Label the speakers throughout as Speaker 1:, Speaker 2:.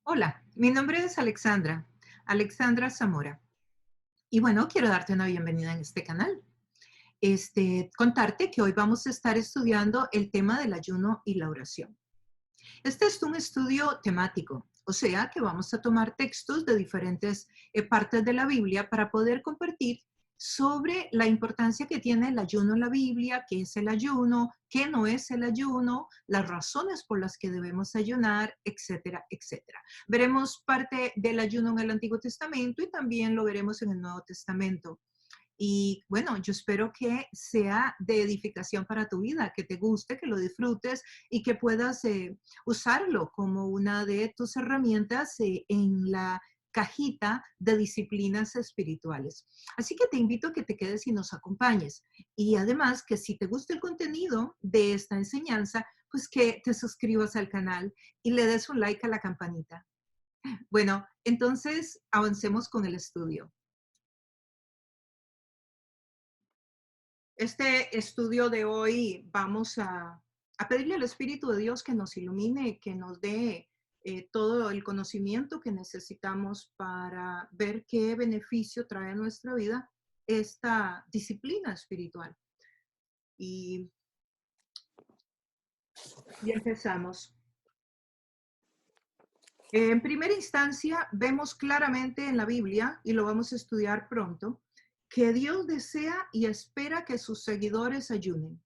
Speaker 1: Hola, mi nombre es Alexandra Zamora. Y bueno, quiero darte una bienvenida en este canal. Contarte que hoy vamos a estar estudiando el tema del ayuno y la oración. Este es un estudio temático, o sea que vamos a tomar textos de diferentes partes de la Biblia para poder compartir sobre la importancia que tiene el ayuno en la Biblia, qué es el ayuno, qué no es el ayuno, las razones por las que debemos ayunar, etcétera, etcétera. Veremos parte del ayuno en el Antiguo Testamento y también lo veremos en el Nuevo Testamento. Y bueno, yo espero que sea de edificación para tu vida, que te guste, que lo disfrutes y que puedas usarlo como una de tus herramientas en la cajita de disciplinas espirituales. Así que te invito a que te quedes y nos acompañes. Y además que si te gusta el contenido de esta enseñanza, pues que te suscribas al canal y le des un like a la campanita. Bueno, entonces avancemos con el estudio. Este estudio de hoy vamos a pedirle al Espíritu de Dios que nos ilumine, que nos dé todo el conocimiento que necesitamos para ver qué beneficio trae a nuestra vida esta disciplina espiritual. Y, y empezamos. En primera instancia, vemos claramente en la Biblia, y lo vamos a estudiar pronto, que Dios desea y espera que sus seguidores ayunen.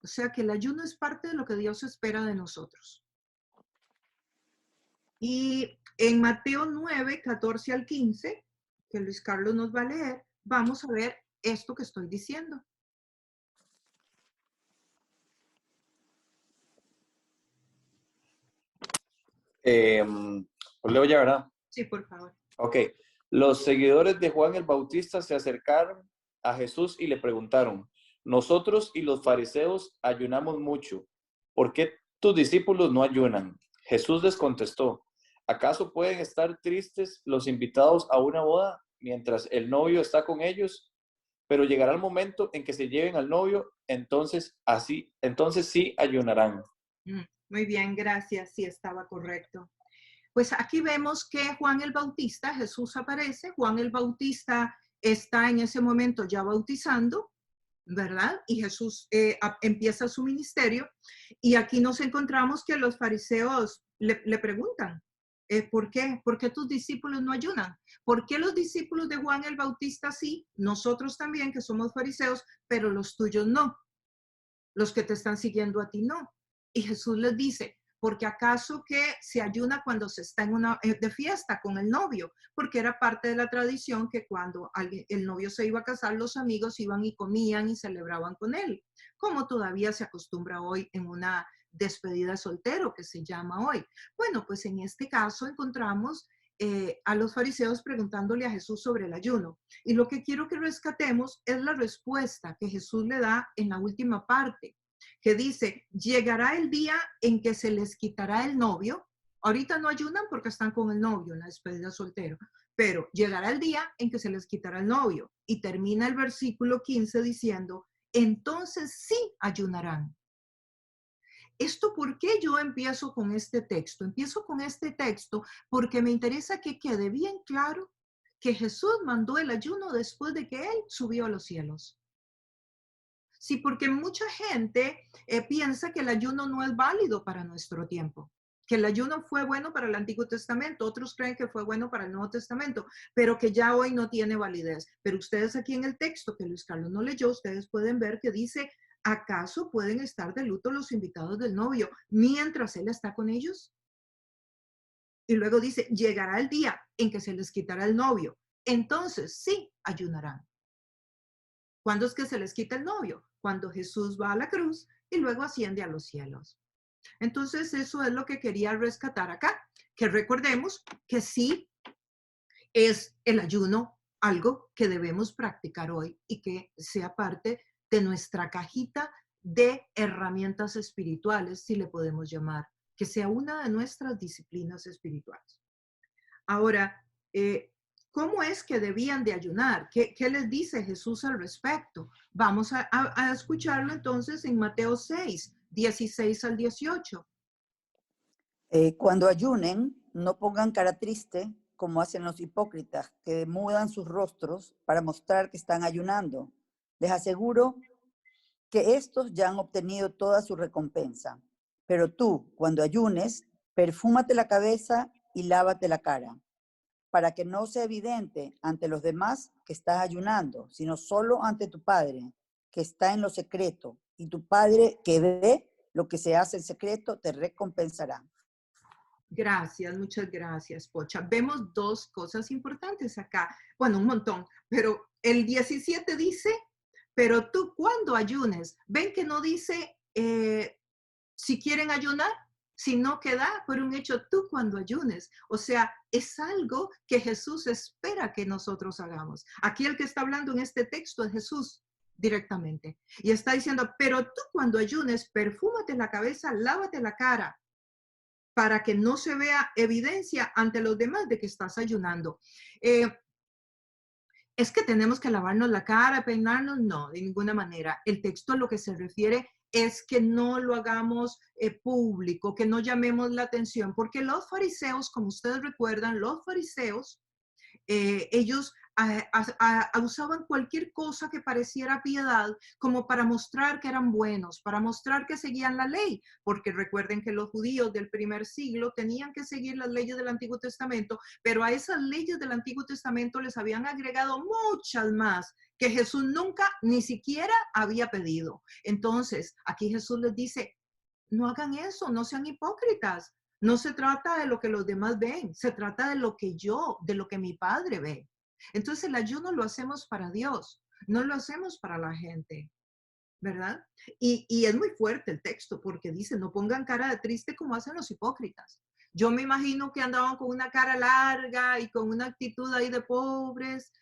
Speaker 1: O sea que el ayuno es parte de lo que Dios espera de nosotros. Y en Mateo 9, 14 al 15, que Luis Carlos nos va a leer, vamos a ver esto que estoy diciendo.
Speaker 2: Eh, Os leo ya, ¿verdad?
Speaker 1: Sí, por favor.
Speaker 2: Ok. Los seguidores de Juan el Bautista se acercaron a Jesús y le preguntaron, nosotros y los fariseos ayunamos mucho. ¿Por qué tus discípulos no ayunan? Jesús les contestó, ¿acaso pueden estar tristes los invitados a una boda mientras el novio está con ellos? Pero llegará el momento en que se lleven al novio, entonces sí ayunarán.
Speaker 1: Muy bien, gracias. Sí, estaba correcto. Pues aquí vemos que Juan el Bautista, Jesús aparece, Juan el Bautista está en ese momento ya bautizando, ¿verdad? Y Jesús empieza su ministerio y aquí nos encontramos que los fariseos le preguntan, ¿por qué? ¿Por qué tus discípulos no ayunan? ¿Por qué los discípulos de Juan el Bautista sí? Nosotros también, que somos fariseos, pero los tuyos no, los que te están siguiendo a ti no. Y Jesús les dice, porque acaso que se ayuna cuando se está en una de fiesta con el novio, porque era parte de la tradición que cuando el novio se iba a casar, los amigos iban y comían y celebraban con él, como todavía se acostumbra hoy en una despedida soltero que se llama hoy. Bueno, pues en este caso encontramos a los fariseos preguntándole a Jesús sobre el ayuno. Y lo que quiero que rescatemos es la respuesta que Jesús le da en la última parte, que dice, llegará el día en que se les quitará el novio. Ahorita no ayunan porque están con el novio en la despedida soltero, pero llegará el día en que se les quitará el novio. Y termina el versículo 15 diciendo, entonces sí ayunarán. ¿Esto por qué yo empiezo con este texto? Empiezo con este texto porque me interesa que quede bien claro que Jesús mandó el ayuno después de que Él subió a los cielos. Sí, porque mucha gente piensa que el ayuno no es válido para nuestro tiempo, que el ayuno fue bueno para el Antiguo Testamento, otros creen que fue bueno para el Nuevo Testamento, pero que ya hoy no tiene validez. Pero ustedes aquí en el texto que Luis Carlos no leyó, ustedes pueden ver que dice, ¿acaso pueden estar de luto los invitados del novio mientras él está con ellos? Y luego dice, llegará el día en que se les quitará el novio. Entonces sí ayunarán. ¿Cuándo es que se les quita el novio? Cuando Jesús va a la cruz y luego asciende a los cielos. Entonces, eso es lo que quería rescatar acá, que recordemos que sí es el ayuno algo que debemos practicar hoy y que sea parte de nuestra cajita de herramientas espirituales, si le podemos llamar, que sea una de nuestras disciplinas espirituales. Ahora, ¿cómo es que debían de ayunar? ¿Qué les dice Jesús al respecto? Vamos a escucharlo entonces en Mateo 6, 16 al 18.
Speaker 3: Cuando ayunen, no pongan cara triste como hacen los hipócritas, que mudan sus rostros para mostrar que están ayunando. Les aseguro que estos ya han obtenido toda su recompensa. Pero tú, cuando ayunes, perfúmate la cabeza y lávate la cara, para que no sea evidente ante los demás que estás ayunando, sino solo ante tu Padre, que está en lo secreto, y tu Padre que ve lo que se hace en secreto te recompensará.
Speaker 1: Gracias, muchas gracias, Pocha. Vemos dos cosas importantes acá. Bueno, un montón, pero el 17 dice, pero tú cuando ayunes, ven que no dice si quieren ayunar, sino que da por un hecho tú cuando ayunes. O sea, es algo que Jesús espera que nosotros hagamos. Aquí el que está hablando en este texto es Jesús directamente. Y está diciendo, pero tú cuando ayunes, perfúmate la cabeza, lávate la cara, para que no se vea evidencia ante los demás de que estás ayunando. ¿Es que tenemos que lavarnos la cara, peinarnos? No, de ninguna manera. El texto a lo que se refiere es que no lo hagamos público, que no llamemos la atención, porque los fariseos, como ustedes recuerdan, los fariseos, ellos usaban cualquier cosa que pareciera piedad como para mostrar que eran buenos, para mostrar que seguían la ley, porque recuerden que los judíos del primer siglo tenían que seguir las leyes del Antiguo Testamento, pero a esas leyes del Antiguo Testamento les habían agregado muchas más que Jesús nunca ni siquiera había pedido. Entonces, aquí Jesús les dice, no hagan eso, no sean hipócritas. No se trata de lo que los demás ven, se trata de lo que yo, de lo que mi Padre ve. Entonces el ayuno lo hacemos para Dios, no lo hacemos para la gente, ¿verdad? Y es muy fuerte el texto porque dice, no pongan cara de triste como hacen los hipócritas. Yo me imagino que andaban con una cara larga y con una actitud ahí de pobres,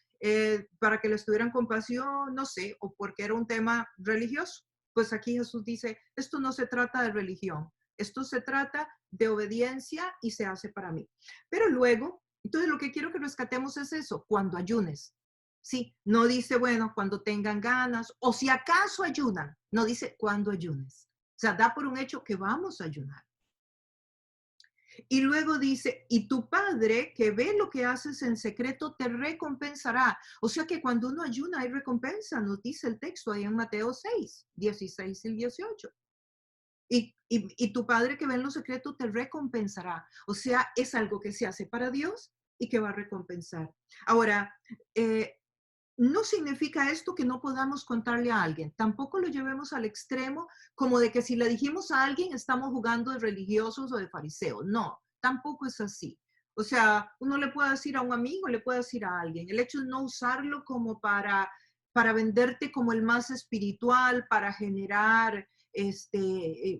Speaker 1: para que les tuvieran compasión, no sé, o porque era un tema religioso. Pues aquí Jesús dice, esto no se trata de religión, esto se trata de obediencia y se hace para mí. Pero luego, entonces lo que quiero que rescatemos es eso, cuando ayunes. Sí, no dice, bueno, cuando tengan ganas, o si acaso ayunan, no dice cuando ayunes. O sea, da por un hecho que vamos a ayunar. Y luego dice, y tu Padre que ve lo que haces en secreto te recompensará. O sea que cuando uno ayuna hay recompensa, nos dice el texto ahí en Mateo 6, 16 y 18. Y tu Padre que ve en lo secreto te recompensará. O sea, es algo que se hace para Dios y que va a recompensar. Ahora, no significa esto que no podamos contarle a alguien. Tampoco lo llevemos al extremo como de que si le dijimos a alguien estamos jugando de religiosos o de fariseos. No, tampoco es así. O sea, uno le puede decir a un amigo, le puede decir a alguien. El hecho es no usarlo como para venderte como el más espiritual, para generar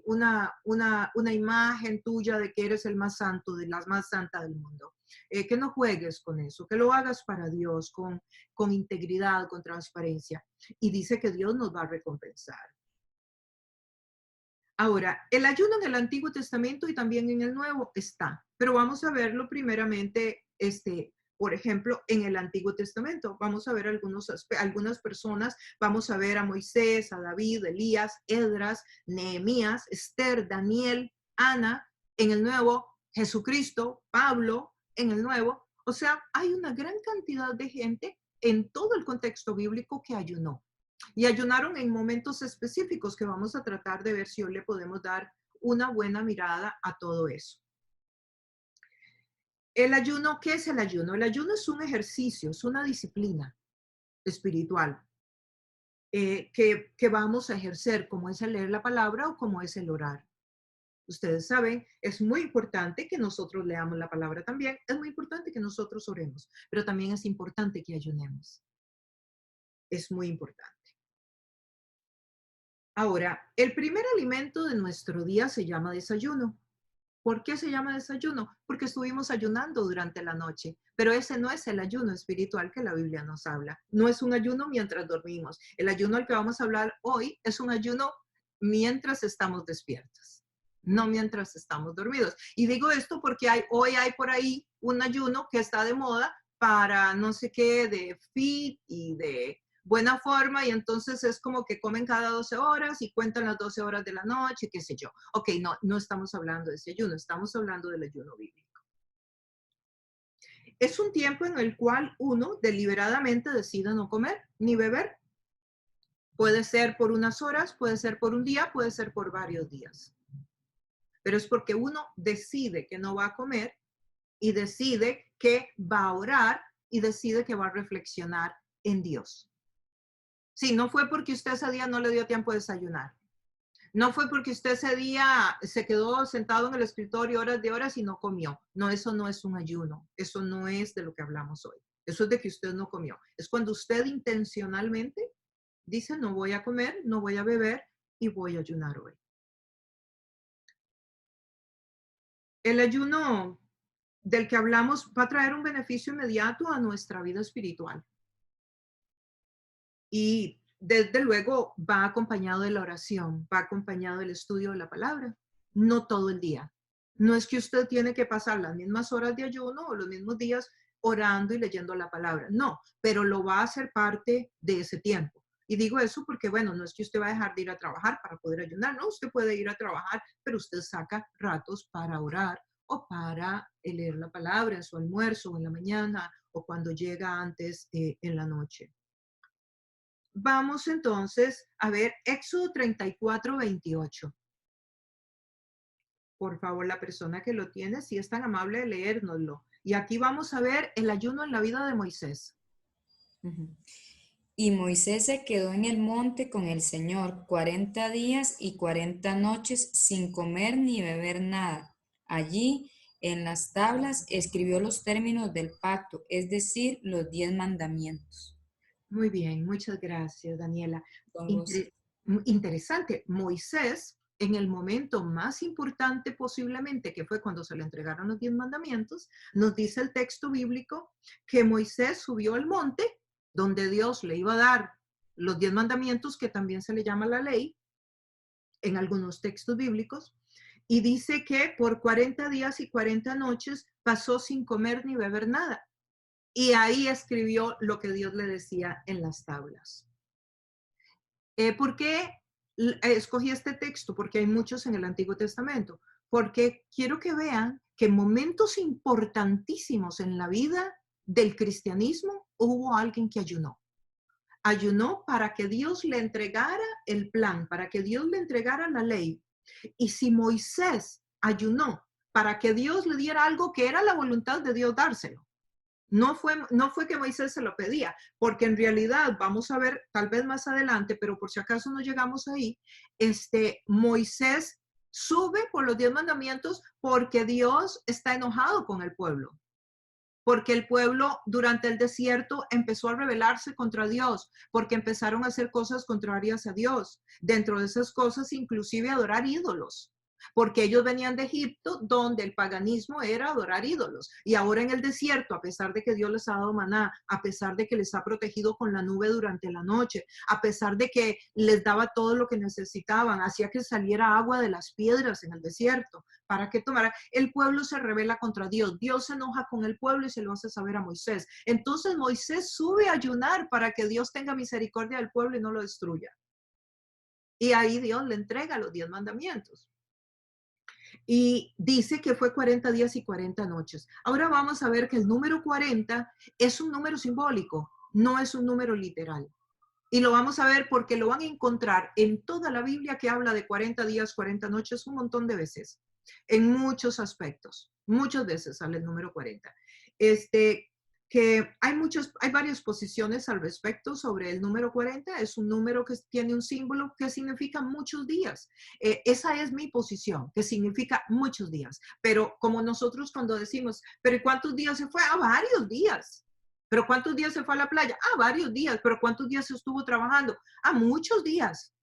Speaker 1: una imagen tuya de que eres el más santo, de la más santa del mundo. Que no juegues con eso, que lo hagas para Dios, con integridad, con transparencia. Y dice que Dios nos va a recompensar. Ahora, el ayuno en el Antiguo Testamento y también en el Nuevo está, pero vamos a verlo primeramente, por ejemplo, en el Antiguo Testamento. Vamos a ver algunas personas, vamos a ver a Moisés, a David, Elías, Esdras, Nehemías, Esther, Daniel, Ana, en el Nuevo, Jesucristo, Pablo, en el Nuevo. O sea, hay una gran cantidad de gente en todo el contexto bíblico que ayunó. Y ayunaron en momentos específicos que vamos a tratar de ver si hoy le podemos dar una buena mirada a todo eso. El ayuno, ¿qué es el ayuno? El ayuno es un ejercicio, es una disciplina espiritual que vamos a ejercer, como es el leer la palabra o como es el orar. Ustedes saben, es muy importante que nosotros leamos la palabra también, es muy importante que nosotros oremos, pero también es importante que ayunemos. Es muy importante. Ahora, el primer alimento de nuestro día se llama desayuno. ¿Por qué se llama desayuno? Porque estuvimos ayunando durante la noche, pero ese no es el ayuno espiritual que la Biblia nos habla. No es un ayuno mientras dormimos. El ayuno al que vamos a hablar hoy es un ayuno mientras estamos despiertos, no mientras estamos dormidos. Y digo esto porque hoy hay por ahí un ayuno que está de moda para no sé qué, de fit y de buena forma y entonces es como que comen cada 12 horas y cuentan las 12 horas de la noche, qué sé yo. Ok, no, no estamos hablando de ese ayuno, estamos hablando del ayuno bíblico. Es un tiempo en el cual uno deliberadamente decide no comer ni beber. Puede ser por unas horas, puede ser por un día, puede ser por varios días. Pero es porque uno decide que no va a comer y decide que va a orar y decide que va a reflexionar en Dios. Sí, no fue porque usted ese día no le dio tiempo de desayunar. No fue porque usted ese día se quedó sentado en el escritorio horas de horas y no comió. No, eso no es un ayuno. Eso no es de lo que hablamos hoy. Eso es de que usted no comió. Es cuando usted intencionalmente dice, no voy a comer, no voy a beber y voy a ayunar hoy. El ayuno del que hablamos va a traer un beneficio inmediato a nuestra vida espiritual. Y desde luego va acompañado de la oración, va acompañado del estudio de la palabra, no todo el día. No es que usted tiene que pasar las mismas horas de ayuno o los mismos días orando y leyendo la palabra, no, pero lo va a hacer parte de ese tiempo. Y digo eso porque, bueno, no es que usted va a dejar de ir a trabajar para poder ayunar, no, usted puede ir a trabajar, pero usted saca ratos para orar o para leer la palabra en su almuerzo o en la mañana o cuando llega antes en la noche. Vamos entonces a ver Éxodo 34, 28. Por favor, la persona que lo tiene, si es tan amable de leérnoslo. Y aquí vamos a ver el ayuno en la vida de Moisés.
Speaker 4: Y Moisés se quedó en el monte con el Señor 40 días y 40 noches sin comer ni beber nada. Allí, en las tablas, escribió los términos del pacto, es decir, los 10 mandamientos.
Speaker 1: Muy bien, muchas gracias, Daniela.
Speaker 4: Con gusto.
Speaker 1: Interesante. Moisés, en el momento más importante posiblemente, que fue cuando se le entregaron los 10 mandamientos, nos dice el texto bíblico que Moisés subió al monte donde Dios le iba a dar los 10 mandamientos, que también se le llama la ley, en algunos textos bíblicos, y dice que por 40 días y 40 noches pasó sin comer ni beber nada. Y ahí escribió lo que Dios le decía en las tablas. ¿Por qué escogí este texto? Porque hay muchos en el Antiguo Testamento. Porque quiero que vean que en momentos importantísimos en la vida del cristianismo hubo alguien que ayunó. Ayunó para que Dios le entregara el plan, para que Dios le entregara la ley. Y si Moisés ayunó para que Dios le diera algo que era la voluntad de Dios dárselo, no fue que Moisés se lo pedía, porque en realidad, vamos a ver tal vez más adelante, pero por si acaso no llegamos ahí, Moisés sube por los 10 mandamientos porque Dios está enojado con el pueblo. Porque el pueblo durante el desierto empezó a rebelarse contra Dios, porque empezaron a hacer cosas contrarias a Dios. Dentro de esas cosas, inclusive adorar ídolos. Porque ellos venían de Egipto, donde el paganismo era adorar ídolos. Y ahora en el desierto, a pesar de que Dios les ha dado maná, a pesar de que les ha protegido con la nube durante la noche, a pesar de que les daba todo lo que necesitaban, hacía que saliera agua de las piedras en el desierto, para que tomara, el pueblo se rebela contra Dios. Dios se enoja con el pueblo y se lo hace saber a Moisés. Entonces Moisés sube a ayunar para que Dios tenga misericordia del pueblo y no lo destruya. Y ahí Dios le entrega los 10 mandamientos. Y dice que fue 40 días y 40 noches. Ahora vamos a ver que el número 40 es un número simbólico, no es un número literal. Y lo vamos a ver porque lo van a encontrar en toda la Biblia que habla de 40 días, 40 noches, un montón de veces, en muchos aspectos. Muchas veces sale el número 40. Que hay varias posiciones al respecto sobre el número 40. Es un número que tiene un símbolo que significa muchos días. Esa es mi posición, que significa muchos días. Pero como nosotros cuando decimos, ¿pero cuántos días se fue? A varios días. ¿Pero cuántos días se fue a la playa? Varios días. ¿Pero cuántos días estuvo trabajando? Muchos días.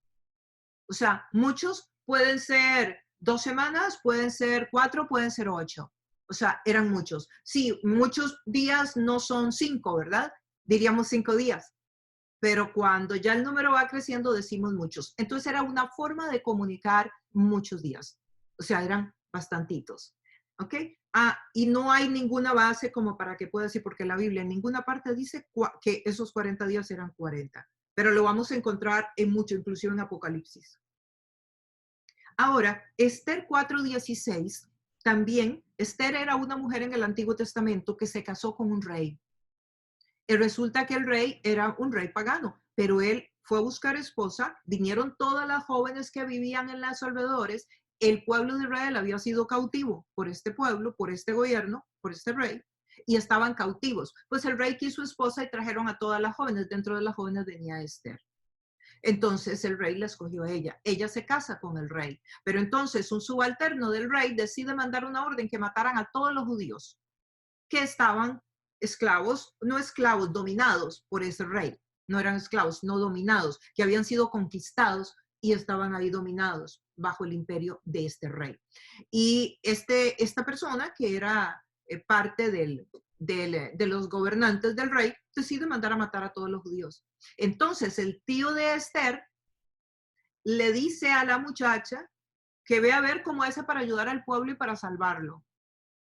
Speaker 1: O sea, muchos pueden ser 2 semanas, pueden ser 4, pueden ser 8. O sea, eran muchos. Sí, muchos días no son 5, ¿verdad? Diríamos 5 días. Pero cuando ya el número va creciendo, decimos muchos. Entonces era una forma de comunicar muchos días. O sea, eran bastantitos. ¿Ok? Y no hay ninguna base como para que pueda decir, porque la Biblia en ninguna parte dice que esos 40 días eran 40. pero lo vamos a encontrar en mucho, inclusive en Apocalipsis. Ahora, Esther 4:16, también, Esther era una mujer en el Antiguo Testamento que se casó con un rey. Y resulta que el rey era un rey pagano, pero él fue a buscar esposa, vinieron todas las jóvenes que vivían en los alrededores, el pueblo de Israel había sido cautivo por este pueblo, por este gobierno, por este rey, y estaban cautivos. Pues el rey quiso esposa y trajeron a todas las jóvenes, dentro de las jóvenes venía Esther. Entonces el rey la escogió a ella. Ella se casa con el rey. Pero entonces un subalterno del rey decide mandar una orden que mataran a todos los judíos que estaban esclavos, no esclavos, dominados por ese rey. No eran esclavos, no dominados, que habían sido conquistados y estaban ahí dominados bajo el imperio de este rey. Y esta persona, que era parte de los gobernantes del rey, decide mandar a matar a todos los judíos. Entonces el tío de Esther le dice a la muchacha que ve a ver cómo hace para ayudar al pueblo y para salvarlo,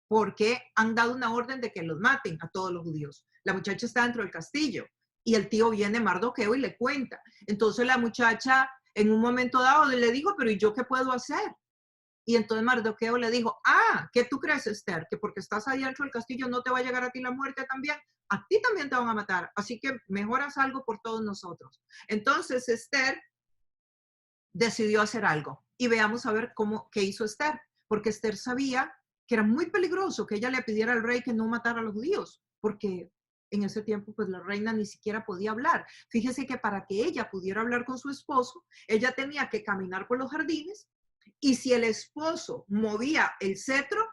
Speaker 1: porque han dado una orden de que los maten a todos los judíos. La muchacha está dentro del castillo y el tío viene, Mardoqueo, y le cuenta. Entonces la muchacha en un momento dado le dijo, pero ¿y yo qué puedo hacer? Y entonces Mardoqueo le dijo, ¿qué tú crees, Esther? Que porque estás ahí dentro del castillo no te va a llegar a ti la muerte también. A ti también te van a matar. Así que mejor haz algo por todos nosotros. Entonces Esther decidió hacer algo. Y veamos a ver qué hizo Esther. Porque Esther sabía que era muy peligroso que ella le pidiera al rey que no matara a los judíos. Porque en ese tiempo, pues la reina ni siquiera podía hablar. Fíjese que para que ella pudiera hablar con su esposo, ella tenía que caminar por los jardines. Y si el esposo movía el cetro,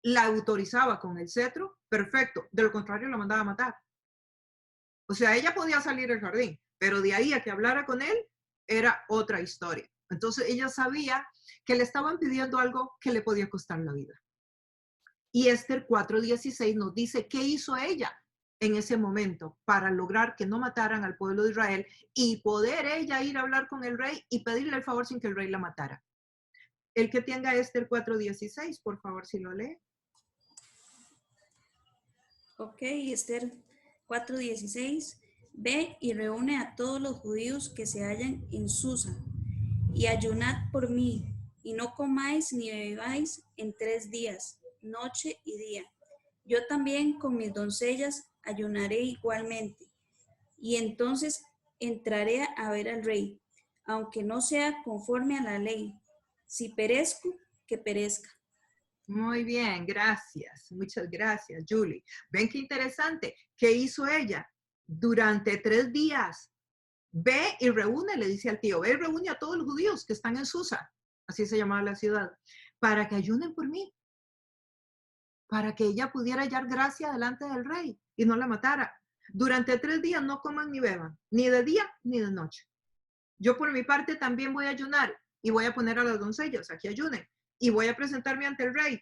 Speaker 1: la autorizaba con el cetro, perfecto. De lo contrario, la mandaba a matar. O sea, ella podía salir del jardín, pero de ahí a que hablara con él, era otra historia. Entonces, ella sabía que le estaban pidiendo algo que le podía costar la vida. Y Esther 4:16 nos dice qué hizo ella en ese momento para lograr que no mataran al pueblo de Israel y poder ella ir a hablar con el rey y pedirle el favor sin que el rey la matara. El que tenga Esther 4:16, por favor, si lo lee.
Speaker 5: Ok, Esther 4:16. Ve y reúne a todos los judíos que se hallan en Susa, y ayunad por mí, y no comáis ni bebáis en 3 días, noche y día. Yo también con mis doncellas ayunaré igualmente, y entonces entraré a ver al rey, aunque no sea conforme a la ley. Si perezco, que perezca.
Speaker 1: Muy bien, gracias. Muchas gracias, Julie. ¿Ven qué interesante? ¿Qué hizo ella? Durante 3 días, ve y reúne, le dice al tío, ve y reúne a todos los judíos que están en Susa, así se llamaba la ciudad, para que ayunen por mí, para que ella pudiera hallar gracia delante del rey y no la matara. Durante 3 días no coman ni beban, ni de día ni de noche. Yo por mi parte también voy a ayunar y voy a poner a las doncellas a que ayunen y voy a presentarme ante el rey,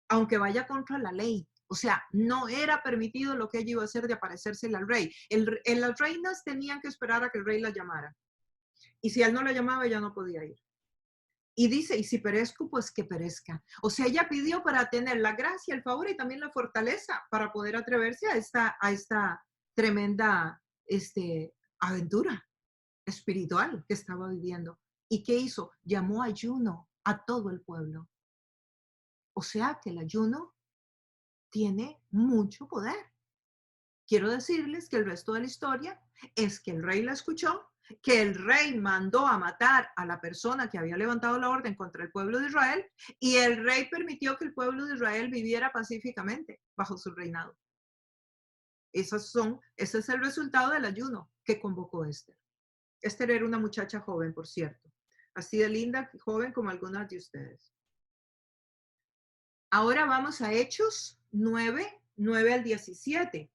Speaker 1: aunque vaya contra la ley. O sea, no era permitido lo que ella iba a hacer de aparecérsele al rey. Las reinas tenían que esperar a que el rey la llamara. Y si él no la llamaba, ella no podía ir. Y dice, y si perezco, pues que perezca. O sea, ella pidió para tener la gracia, el favor y también la fortaleza para poder atreverse a esta tremenda aventura espiritual que estaba viviendo. ¿Y qué hizo? Llamó ayuno a todo el pueblo. O sea que el ayuno tiene mucho poder. Quiero decirles que el resto de la historia es que el rey la escuchó, que el rey mandó a matar a la persona que había levantado la orden contra el pueblo de Israel y el rey permitió que el pueblo de Israel viviera pacíficamente bajo su reinado. Ese es el resultado del ayuno que convocó Esther. Esther era una muchacha joven, por cierto, así de linda, joven como algunas de ustedes. Ahora vamos a Hechos 9 al 17.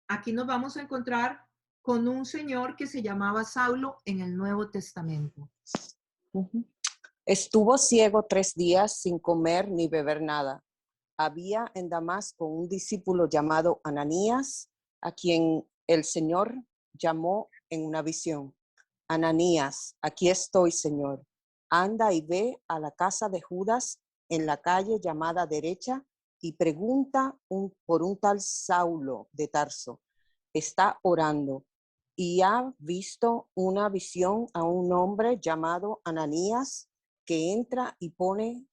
Speaker 1: Aquí nos vamos a encontrar con un señor que se llamaba Saulo en el Nuevo Testamento.
Speaker 6: Estuvo ciego 3 días sin comer ni beber nada. Había en Damasco un discípulo llamado Ananías, a quien el Señor llamó en una visión. Ananías, aquí estoy, Señor. Anda y ve a la casa de Judas en la calle llamada Derecha y pregunta por un tal Saulo de Tarso. Está orando. y ha visto una visión a un hombre llamado Ananías que entra y pone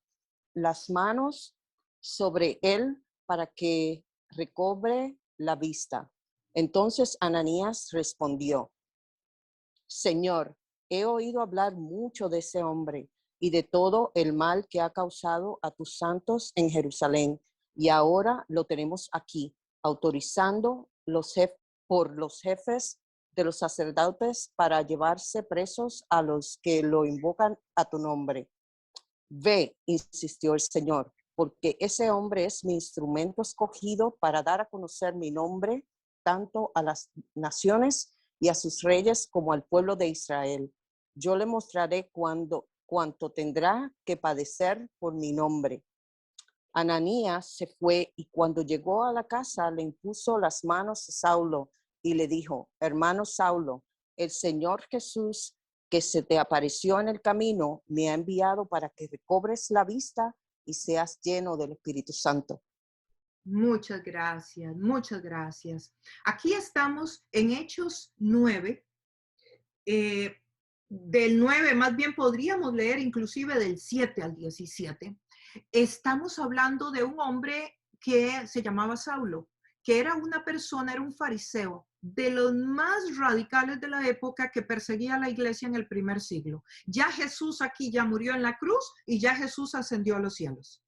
Speaker 6: las manos sobre él para que recobre la vista. Entonces Ananías respondió: Señor, he oído hablar mucho de ese hombre y de todo el mal que ha causado a tus santos en Jerusalén, y ahora lo tenemos aquí, autorizando por los jefes de los sacerdotes para llevarse presos a los que lo invocan a tu nombre. Ve, insistió el Señor, porque ese hombre es mi instrumento escogido para dar a conocer mi nombre tanto a las naciones y a sus reyes como al pueblo de Israel. Yo le mostraré cuánto tendrá que padecer por mi nombre. Ananías se fue y cuando llegó a la casa le impuso las manos a Saulo y le dijo: Hermano Saulo, el Señor Jesús, que se te apareció en el camino, me ha enviado para que recobres la vista y seas lleno del Espíritu Santo.
Speaker 1: Muchas gracias, muchas gracias. Aquí estamos en Hechos 9. Del 9, más bien podríamos leer inclusive del 7 al 17. Estamos hablando de un hombre que se llamaba Saulo, que era una persona, era un fariseo, de los más radicales de la época, que perseguía a la iglesia en el primer siglo. Ya Jesús aquí ya murió en la cruz y ya Jesús ascendió a los cielos.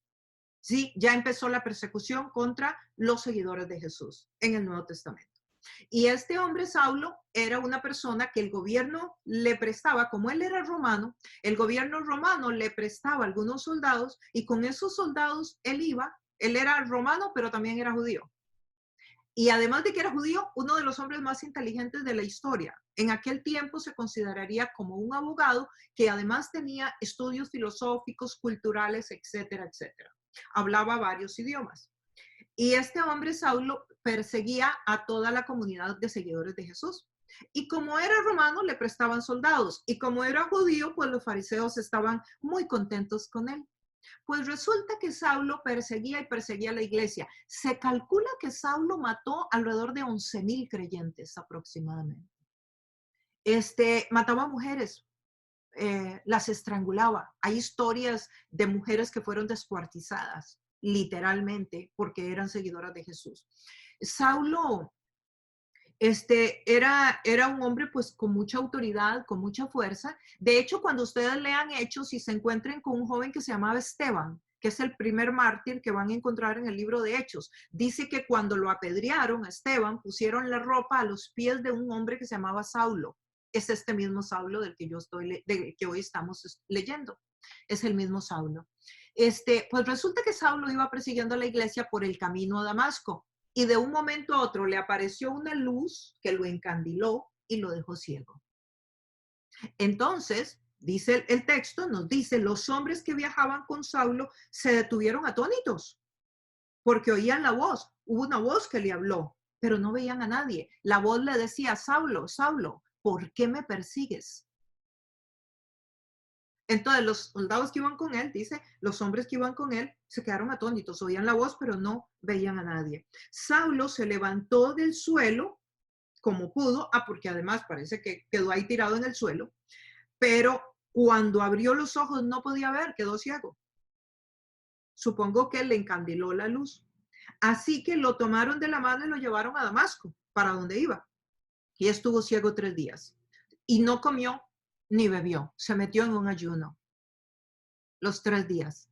Speaker 1: Sí, ya empezó la persecución contra los seguidores de Jesús en el Nuevo Testamento. Y este hombre, Saulo, era una persona que el gobierno le prestaba, como él era romano, el gobierno romano le prestaba algunos soldados y con esos soldados él era romano, pero también era judío. Y además de que era judío, uno de los hombres más inteligentes de la historia. En aquel tiempo se consideraría como un abogado que además tenía estudios filosóficos, culturales, etcétera, etcétera. Hablaba varios idiomas. Y este hombre, Saulo, perseguía a toda la comunidad de seguidores de Jesús. Y como era romano, le prestaban soldados. Y como era judío, pues los fariseos estaban muy contentos con él. Pues resulta que Saulo perseguía y perseguía a la iglesia. Se calcula que Saulo mató alrededor de 11,000 creyentes aproximadamente. Mataba mujeres, las estrangulaba. Hay historias de mujeres que fueron descuartizadas, literalmente, porque eran seguidoras de Jesús. Saulo era un hombre pues con mucha autoridad, con mucha fuerza. De hecho, cuando ustedes lean Hechos y se encuentren con un joven que se llamaba Esteban, que es el primer mártir que van a encontrar en el libro de Hechos, dice que cuando lo apedrearon a Esteban, pusieron la ropa a los pies de un hombre que se llamaba Saulo. Es este mismo Saulo del que hoy estamos leyendo. Es el mismo Saulo. Pues resulta que Saulo iba persiguiendo a la iglesia por el camino a Damasco. Y de un momento a otro le apareció una luz que lo encandiló y lo dejó ciego. Entonces, dice el texto, nos dice, los hombres que viajaban con Saulo se detuvieron atónitos porque oían la voz. Hubo una voz que le habló, pero no veían a nadie. La voz le decía: Saulo, Saulo, ¿por qué me persigues? Entonces los soldados que iban con él, dice, los hombres que iban con él se quedaron atónitos, oían la voz, pero no veían a nadie. Saulo se levantó del suelo como pudo, porque además parece que quedó ahí tirado en el suelo, pero cuando abrió los ojos no podía ver, quedó ciego. Supongo que le encandiló la luz. Así que lo tomaron de la mano y lo llevaron a Damasco, para donde iba. Y estuvo ciego 3 días. Y no comió ni bebió, se metió en un ayuno los 3 días.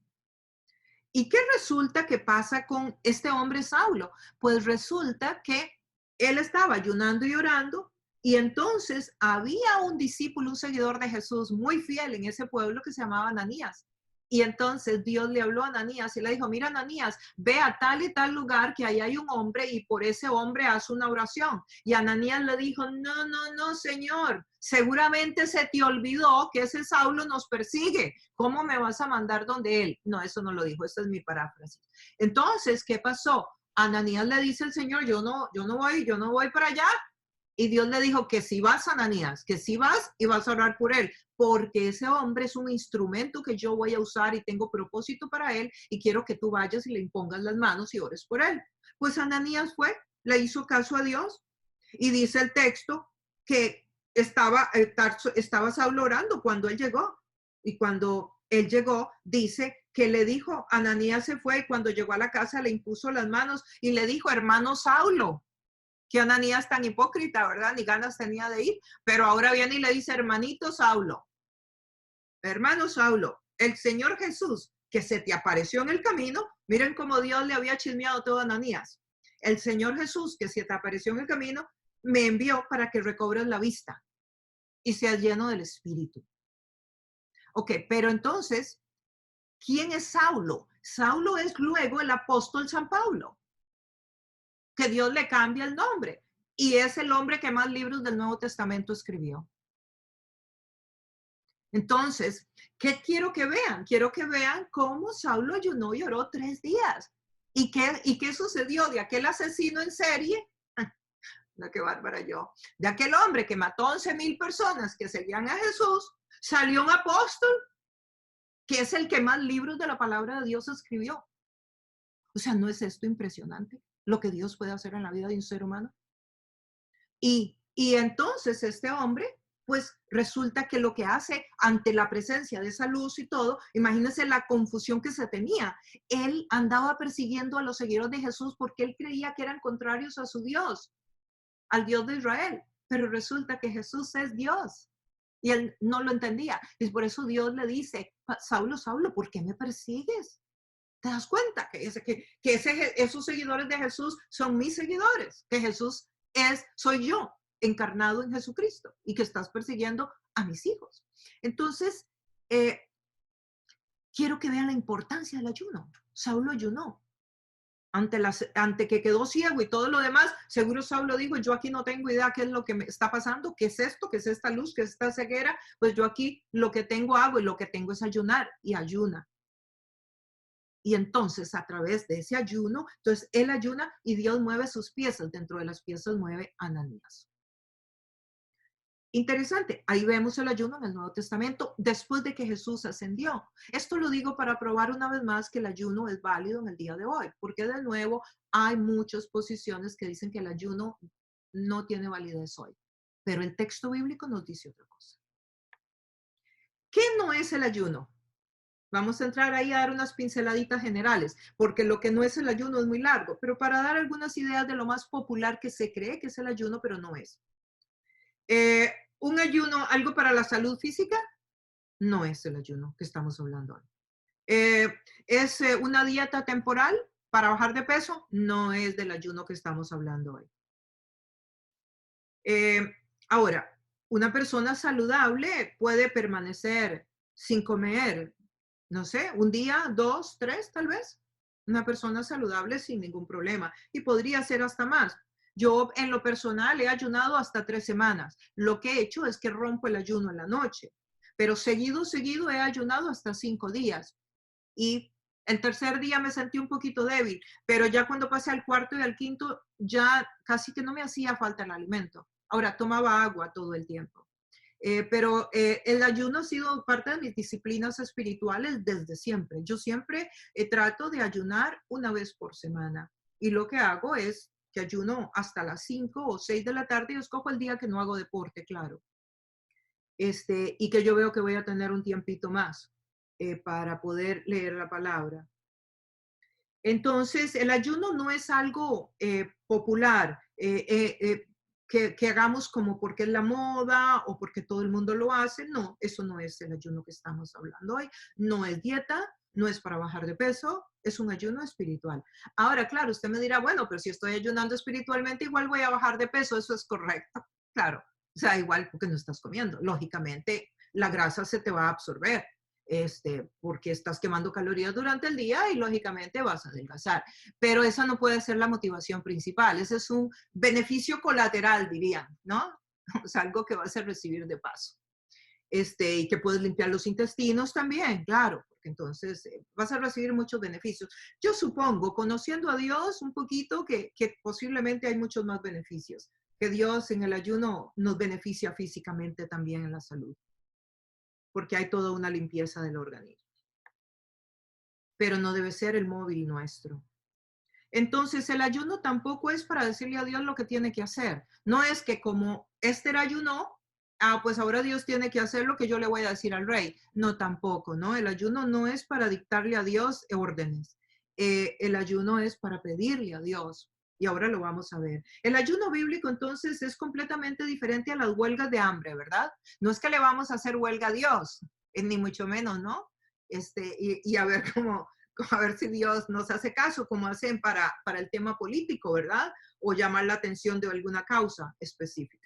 Speaker 1: ¿Y qué resulta que pasa con este hombre Saulo? Pues resulta que él estaba ayunando y orando, y entonces había un discípulo, un seguidor de Jesús muy fiel en ese pueblo que se llamaba Ananías. Y entonces Dios le habló a Ananías y le dijo: mira, Ananías, ve a tal y tal lugar que ahí hay un hombre y por ese hombre haz una oración. Y Ananías le dijo: no, Señor, seguramente se te olvidó que ese Saulo nos persigue. ¿Cómo me vas a mandar donde él? No, eso no lo dijo, esta es mi paráfrasis. Entonces, ¿qué pasó? Ananías le dice al Señor: yo no voy para allá. Y Dios le dijo que si vas, Ananías, que si vas y vas a orar por él, porque ese hombre es un instrumento que yo voy a usar y tengo propósito para él y quiero que tú vayas y le impongas las manos y ores por él. Pues Ananías fue, le hizo caso a Dios y dice el texto que estaba Saulo orando cuando él llegó. Y cuando él llegó, dice que le dijo, Ananías se fue y cuando llegó a la casa le impuso las manos y le dijo, hermano Saulo, que Ananías tan hipócrita, ¿verdad? Ni ganas tenía de ir, pero ahora viene y le dice, hermanito Saulo, hermano Saulo, el Señor Jesús que se te apareció en el camino, miren cómo Dios le había chismeado todo a Ananías. El Señor Jesús que se te apareció en el camino, me envió para que recobres la vista y seas lleno del Espíritu. Ok, pero entonces, ¿quién es Saulo? Saulo es luego el apóstol San Pablo, que Dios le cambia el nombre y es el hombre que más libros del Nuevo Testamento escribió. Entonces, ¿qué quiero que vean? Quiero que vean cómo Saulo ayunó y oró 3 días. ¿Y qué sucedió de aquel asesino en serie? No, qué bárbara yo. De aquel hombre que mató 11,000 personas que seguían a Jesús, salió un apóstol que es el que más libros de la palabra de Dios escribió. O sea, ¿no es esto impresionante? Lo que Dios puede hacer en la vida de un ser humano. Y entonces este hombre, pues resulta que lo que hace ante la presencia de esa luz y todo, imagínense la confusión que se tenía. Él andaba persiguiendo a los seguidores de Jesús porque él creía que eran contrarios a su Dios, al Dios de Israel. Pero resulta que Jesús es Dios. Y él no lo entendía. Y por eso Dios le dice, Saulo, Saulo, ¿por qué me persigues? ¿Te das cuenta que esos seguidores de Jesús son mis seguidores? Que Jesús soy yo, encarnado en Jesucristo, y que estás persiguiendo a mis hijos. Entonces, quiero que vean la importancia del ayuno. Saulo ayunó. Ante que quedó ciego y todo lo demás, seguro Saulo dijo, yo aquí no tengo idea qué es lo que me está pasando, qué es esto, qué es esta luz, qué es esta ceguera, pues yo aquí lo que tengo hago y lo que tengo es ayunar, y ayuna. Y entonces a través de ese ayuno, entonces él ayuna y Dios mueve sus piezas, dentro de las piezas mueve a Ananías. Interesante, ahí vemos el ayuno en el Nuevo Testamento después de que Jesús ascendió. Esto lo digo para probar una vez más que el ayuno es válido en el día de hoy, porque de nuevo hay muchas posiciones que dicen que el ayuno no tiene validez hoy, pero el texto bíblico nos dice otra cosa. ¿Qué no es el ayuno? Vamos a entrar ahí a dar unas pinceladitas generales, porque lo que no es el ayuno es muy largo, pero para dar algunas ideas de lo más popular que se cree que es el ayuno, pero no es. Un ayuno, algo para la salud física, no es el ayuno que estamos hablando hoy. Es una dieta temporal para bajar de peso, no es del ayuno que estamos hablando hoy. Ahora, una persona saludable puede permanecer sin comer, no sé, un día, 2, 3 tal vez. Una persona saludable sin ningún problema. Y podría ser hasta más. Yo en lo personal he ayunado hasta 3 semanas. Lo que he hecho es que rompo el ayuno en la noche. Pero seguido he ayunado hasta 5 días. Y el tercer día me sentí un poquito débil. Pero ya cuando pasé al cuarto y al quinto, ya casi que no me hacía falta el alimento. Ahora, tomaba agua todo el tiempo. Pero el ayuno ha sido parte de mis disciplinas espirituales desde siempre. Yo siempre trato de ayunar una vez por semana. Y lo que hago es que ayuno hasta las 5 o 6 de la tarde y escojo el día que no hago deporte, claro. Y que yo veo que voy a tener un tiempito más para poder leer la palabra. Entonces, el ayuno no es algo popular. Que hagamos como porque es la moda o porque todo el mundo lo hace. No, eso no es el ayuno que estamos hablando hoy. No es dieta, no es para bajar de peso, es un ayuno espiritual. Ahora, claro, usted me dirá, bueno, pero si estoy ayunando espiritualmente, igual voy a bajar de peso, eso es correcto. Claro, o sea, igual porque no estás comiendo. Lógicamente, la grasa se te va a absorber. Porque estás quemando calorías durante el día y lógicamente vas a adelgazar. Pero esa no puede ser la motivación principal, ese es un beneficio colateral, dirían, ¿no? O sea, algo que vas a recibir de paso. Y que puedes limpiar los intestinos también, claro, porque entonces vas a recibir muchos beneficios. Yo supongo, conociendo a Dios un poquito, que posiblemente hay muchos más beneficios, que Dios en el ayuno nos beneficia físicamente también en la salud, porque hay toda una limpieza del organismo. Pero no debe ser el móvil nuestro. Entonces, el ayuno tampoco es para decirle a Dios lo que tiene que hacer. No es que como Esther ayunó, pues ahora Dios tiene que hacer lo que yo le voy a decir al rey. No, tampoco, ¿no? El ayuno no es para dictarle a Dios órdenes. El ayuno es para pedirle a Dios. Y ahora lo vamos a ver. El ayuno bíblico entonces es completamente diferente a las huelgas de hambre, ¿verdad? No es que le vamos a hacer huelga a Dios, ni mucho menos, ¿no? Y a ver a ver si Dios nos hace caso, como hacen para el tema político, ¿verdad? O llamar la atención de alguna causa específica.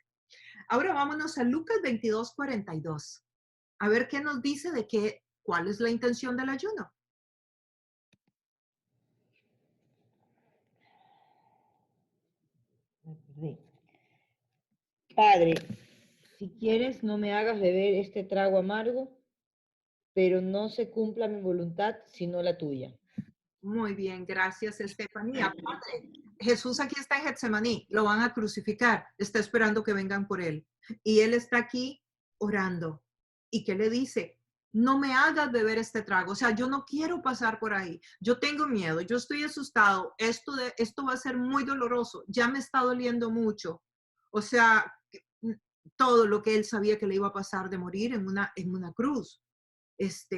Speaker 1: Ahora vámonos a Lucas 22:42. A ver qué nos dice cuál es la intención del ayuno.
Speaker 7: Padre, si quieres, no me hagas beber este trago amargo, pero no se cumpla mi voluntad, sino la tuya.
Speaker 1: Muy bien, gracias, Estefanía. Padre, Jesús aquí está en Getsemaní, lo van a crucificar, está esperando que vengan por él. Y él está aquí orando. ¿Y qué le dice? No me hagas beber este trago. O sea, yo no quiero pasar por ahí. Yo tengo miedo, yo estoy asustado. Esto va a ser muy doloroso. Ya me está doliendo mucho. O sea, todo lo que él sabía que le iba a pasar de morir en una cruz.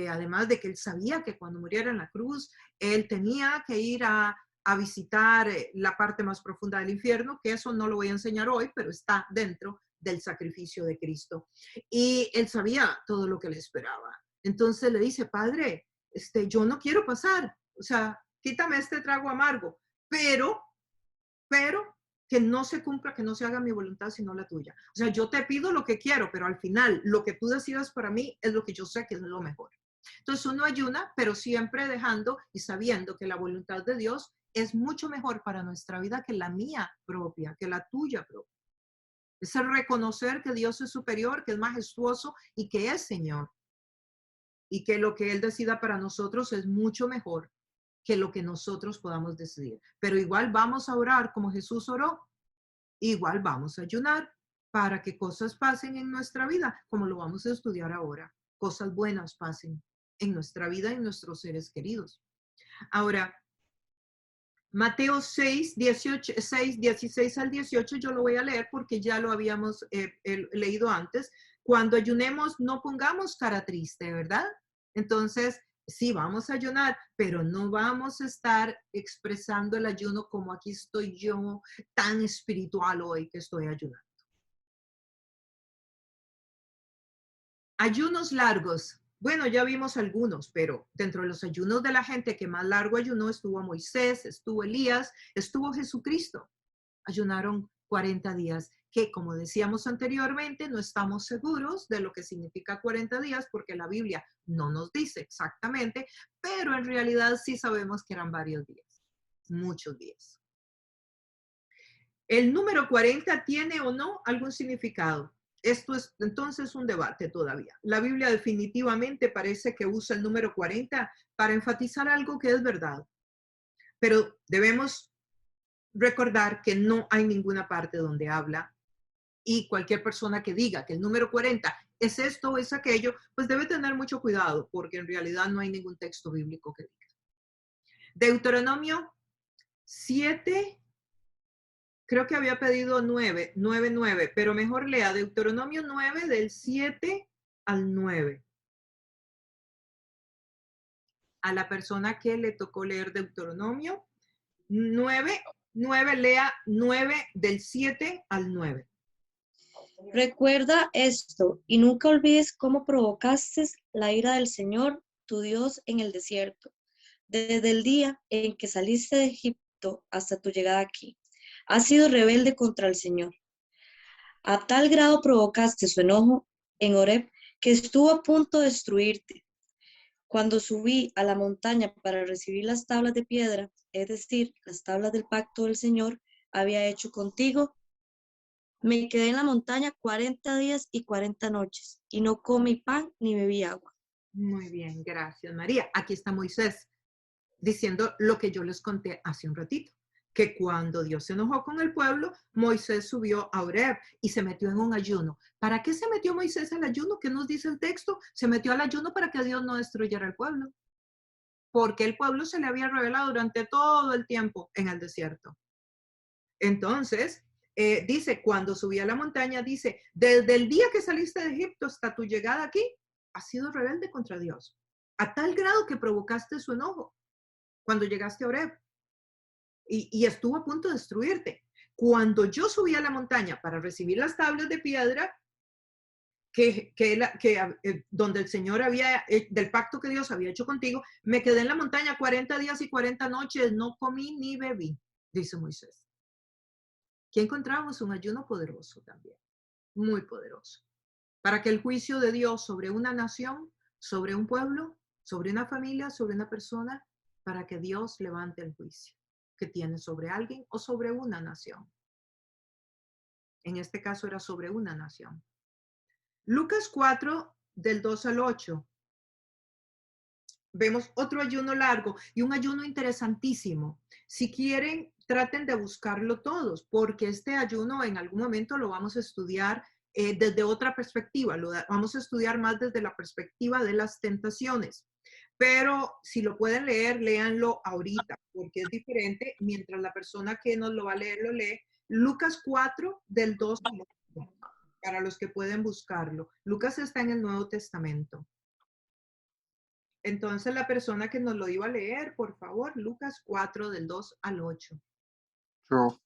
Speaker 1: Además de que él sabía que cuando muriera en la cruz, él tenía que ir a visitar la parte más profunda del infierno, que eso no lo voy a enseñar hoy, pero está dentro del sacrificio de Cristo. Y él sabía todo lo que le esperaba. Entonces le dice, Padre, yo no quiero pasar, o sea, quítame este trago amargo, pero que no se cumpla, que no se haga mi voluntad, sino la tuya. O sea, yo te pido lo que quiero, pero al final lo que tú decidas para mí es lo que yo sé que es lo mejor. Entonces uno ayuna, pero siempre dejando y sabiendo que la voluntad de Dios es mucho mejor para nuestra vida que la mía propia, que la tuya propia. Es el reconocer que Dios es superior, que es majestuoso y que es Señor. Y que lo que Él decida para nosotros es mucho mejor que lo que nosotros podamos decidir. Pero igual vamos a orar como Jesús oró. Igual vamos a ayunar para que cosas pasen en nuestra vida, como lo vamos a estudiar ahora. Cosas buenas pasen en nuestra vida y en nuestros seres queridos. Ahora, Mateo 6, 16 al 18, yo lo voy a leer porque ya lo habíamos leído antes. Cuando ayunemos, no pongamos cara triste, ¿verdad? Entonces, sí, vamos a ayunar, pero no vamos a estar expresando el ayuno como aquí estoy yo, tan espiritual hoy que estoy ayunando. Ayunos largos. Bueno, ya vimos algunos, pero dentro de los ayunos de la gente que más largo ayunó estuvo Moisés, estuvo Elías, estuvo Jesucristo. Ayunaron 40 días, que como decíamos anteriormente, no estamos seguros de lo que significa 40 días porque la Biblia no nos dice exactamente, pero en realidad sí sabemos que eran varios días, muchos días. ¿El número 40 tiene o no algún significado? Esto es entonces un debate todavía. La Biblia definitivamente parece que usa el número 40 para enfatizar algo que es verdad, pero debemos recordar que no hay ninguna parte donde habla y cualquier persona que diga que el número 40 es esto o es aquello, pues debe tener mucho cuidado porque en realidad no hay ningún texto bíblico que diga. Deuteronomio 7, creo que había pedido 9, pero mejor lea Deuteronomio 9 del 7 al 9. A la persona que le tocó leer Deuteronomio 9, lea 9 del 7 al 9.
Speaker 8: Recuerda esto y nunca olvides cómo provocaste la ira del Señor, tu Dios, en el desierto, desde el día en que saliste de Egipto hasta tu llegada aquí. Has sido rebelde contra el Señor. A tal grado provocaste su enojo en Horeb que estuvo a punto de destruirte. Cuando subí a la montaña para recibir las tablas de piedra, es decir, las tablas del pacto del Señor había hecho contigo, me quedé en la montaña 40 días y 40 noches y no comí pan ni bebí agua.
Speaker 1: Muy bien, gracias María. Aquí está Moisés diciendo lo que yo les conté hace un ratito, que cuando Dios se enojó con el pueblo, Moisés subió a Horeb y se metió en un ayuno. ¿Para qué se metió Moisés al ayuno? ¿Qué nos dice el texto? Se metió al ayuno para que Dios no destruyera el pueblo. porque el pueblo se le había revelado durante todo el tiempo en el desierto. Entonces, dice, cuando subí a la montaña, dice, desde el día que saliste de Egipto hasta tu llegada aquí, has sido rebelde contra Dios, a tal grado que provocaste su enojo cuando llegaste a Horeb y estuvo a punto de destruirte. Cuando yo subí a la montaña para recibir las tablas de piedra, donde el Señor había, del pacto que Dios había hecho contigo, me quedé en la montaña 40 días y 40 noches, no comí ni bebí, dice Moisés. Aquí encontramos un ayuno poderoso también, muy poderoso, para que el juicio de Dios sobre una nación, sobre un pueblo, sobre una familia, sobre una persona, para que Dios levante el juicio que tiene sobre alguien o sobre una nación. En este caso era sobre una nación. Lucas 4, del 2 al 8. Vemos otro ayuno largo y un ayuno interesantísimo. Si quieren, traten de buscarlo todos, porque este ayuno en algún momento lo vamos a estudiar desde otra perspectiva. Lo vamos a estudiar más desde la perspectiva de las tentaciones. Pero si lo pueden leer, léanlo ahorita, porque es diferente. Mientras la persona que nos lo va a leer, lo lee. Lucas 4, del 2 al 8. Para los que pueden buscarlo. Lucas está en el Nuevo Testamento. Entonces, la persona que nos lo iba a leer, por favor, Lucas 4, del 2 al 8.
Speaker 9: Yo,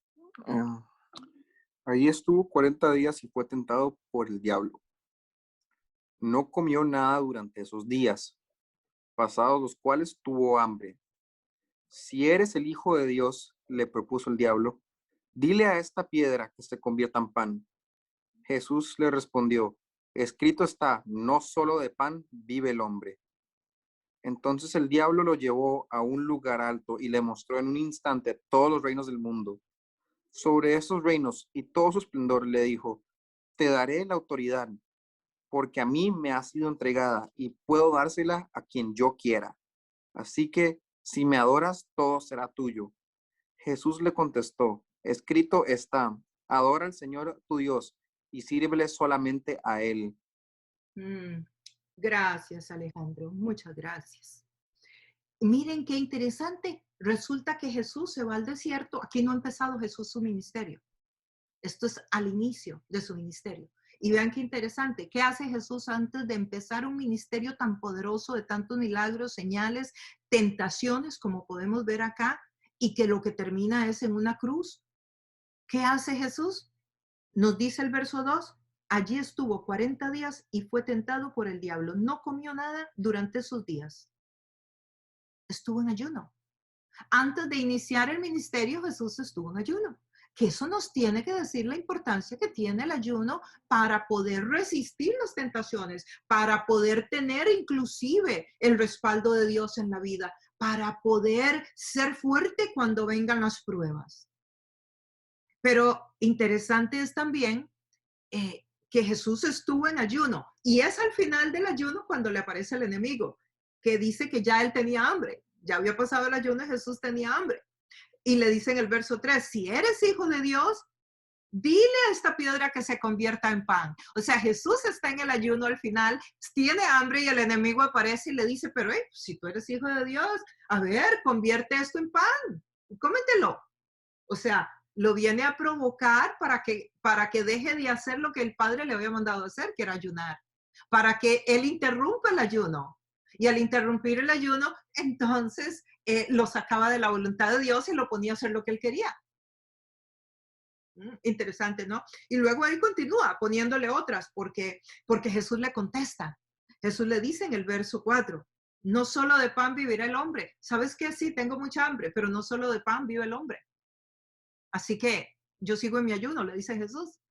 Speaker 9: ahí estuvo 40 días y fue tentado por el diablo. No comió nada durante esos días, pasados los cuales tuvo hambre. Si eres el Hijo de Dios, le propuso el diablo, dile a esta piedra que se convierta en pan. Jesús le respondió, escrito está, no solo de pan vive el hombre. Entonces el diablo lo llevó a un lugar alto y le mostró en un instante todos los reinos del mundo. Sobre esos reinos y todo su esplendor le dijo, te daré la autoridad, porque a mí me ha sido entregada y puedo dársela a quien yo quiera. Así que si me adoras, todo será tuyo. Jesús le contestó, escrito está, adora al Señor tu Dios y sírvele solamente a Él.
Speaker 1: Gracias, Alejandro. Muchas gracias. Miren qué interesante. Resulta que Jesús se va al desierto. Aquí no ha empezado Jesús su ministerio. Esto es al inicio de su ministerio. Y vean qué interesante. ¿Qué hace Jesús antes de empezar un ministerio tan poderoso de tantos milagros, señales, tentaciones, como podemos ver acá, y que lo que termina es en una cruz? ¿Qué hace Jesús? Nos dice el verso 2, allí estuvo 40 días y fue tentado por el diablo. No comió nada durante esos días. Estuvo en ayuno. Antes de iniciar el ministerio, Jesús estuvo en ayuno. Que eso nos tiene que decir la importancia que tiene el ayuno para poder resistir las tentaciones, para poder tener inclusive el respaldo de Dios en la vida, para poder ser fuerte cuando vengan las pruebas. Pero interesante es también que Jesús estuvo en ayuno y es al final del ayuno cuando le aparece el enemigo, que dice que ya él tenía hambre, ya había pasado el ayuno y Jesús tenía hambre. Y le dice en el verso 3, si eres hijo de Dios, dile a esta piedra que se convierta en pan. O sea, Jesús está en el ayuno al final, tiene hambre y el enemigo aparece y le dice, pero si tú eres hijo de Dios, a ver, convierte esto en pan, cómetelo. O sea, lo viene a provocar para que deje de hacer lo que el Padre le había mandado hacer, que era ayunar, para que él interrumpa el ayuno. Y al interrumpir el ayuno, entonces lo sacaba de la voluntad de Dios y lo ponía a hacer lo que él quería. Interesante, ¿no? Y luego él continúa poniéndole otras, porque Jesús le contesta. Jesús le dice en el verso 4, no solo de pan vivirá el hombre. ¿Sabes qué? Sí, tengo mucha hambre, pero no solo de pan vive el hombre. Así que yo sigo en mi ayuno, le dice Jesús.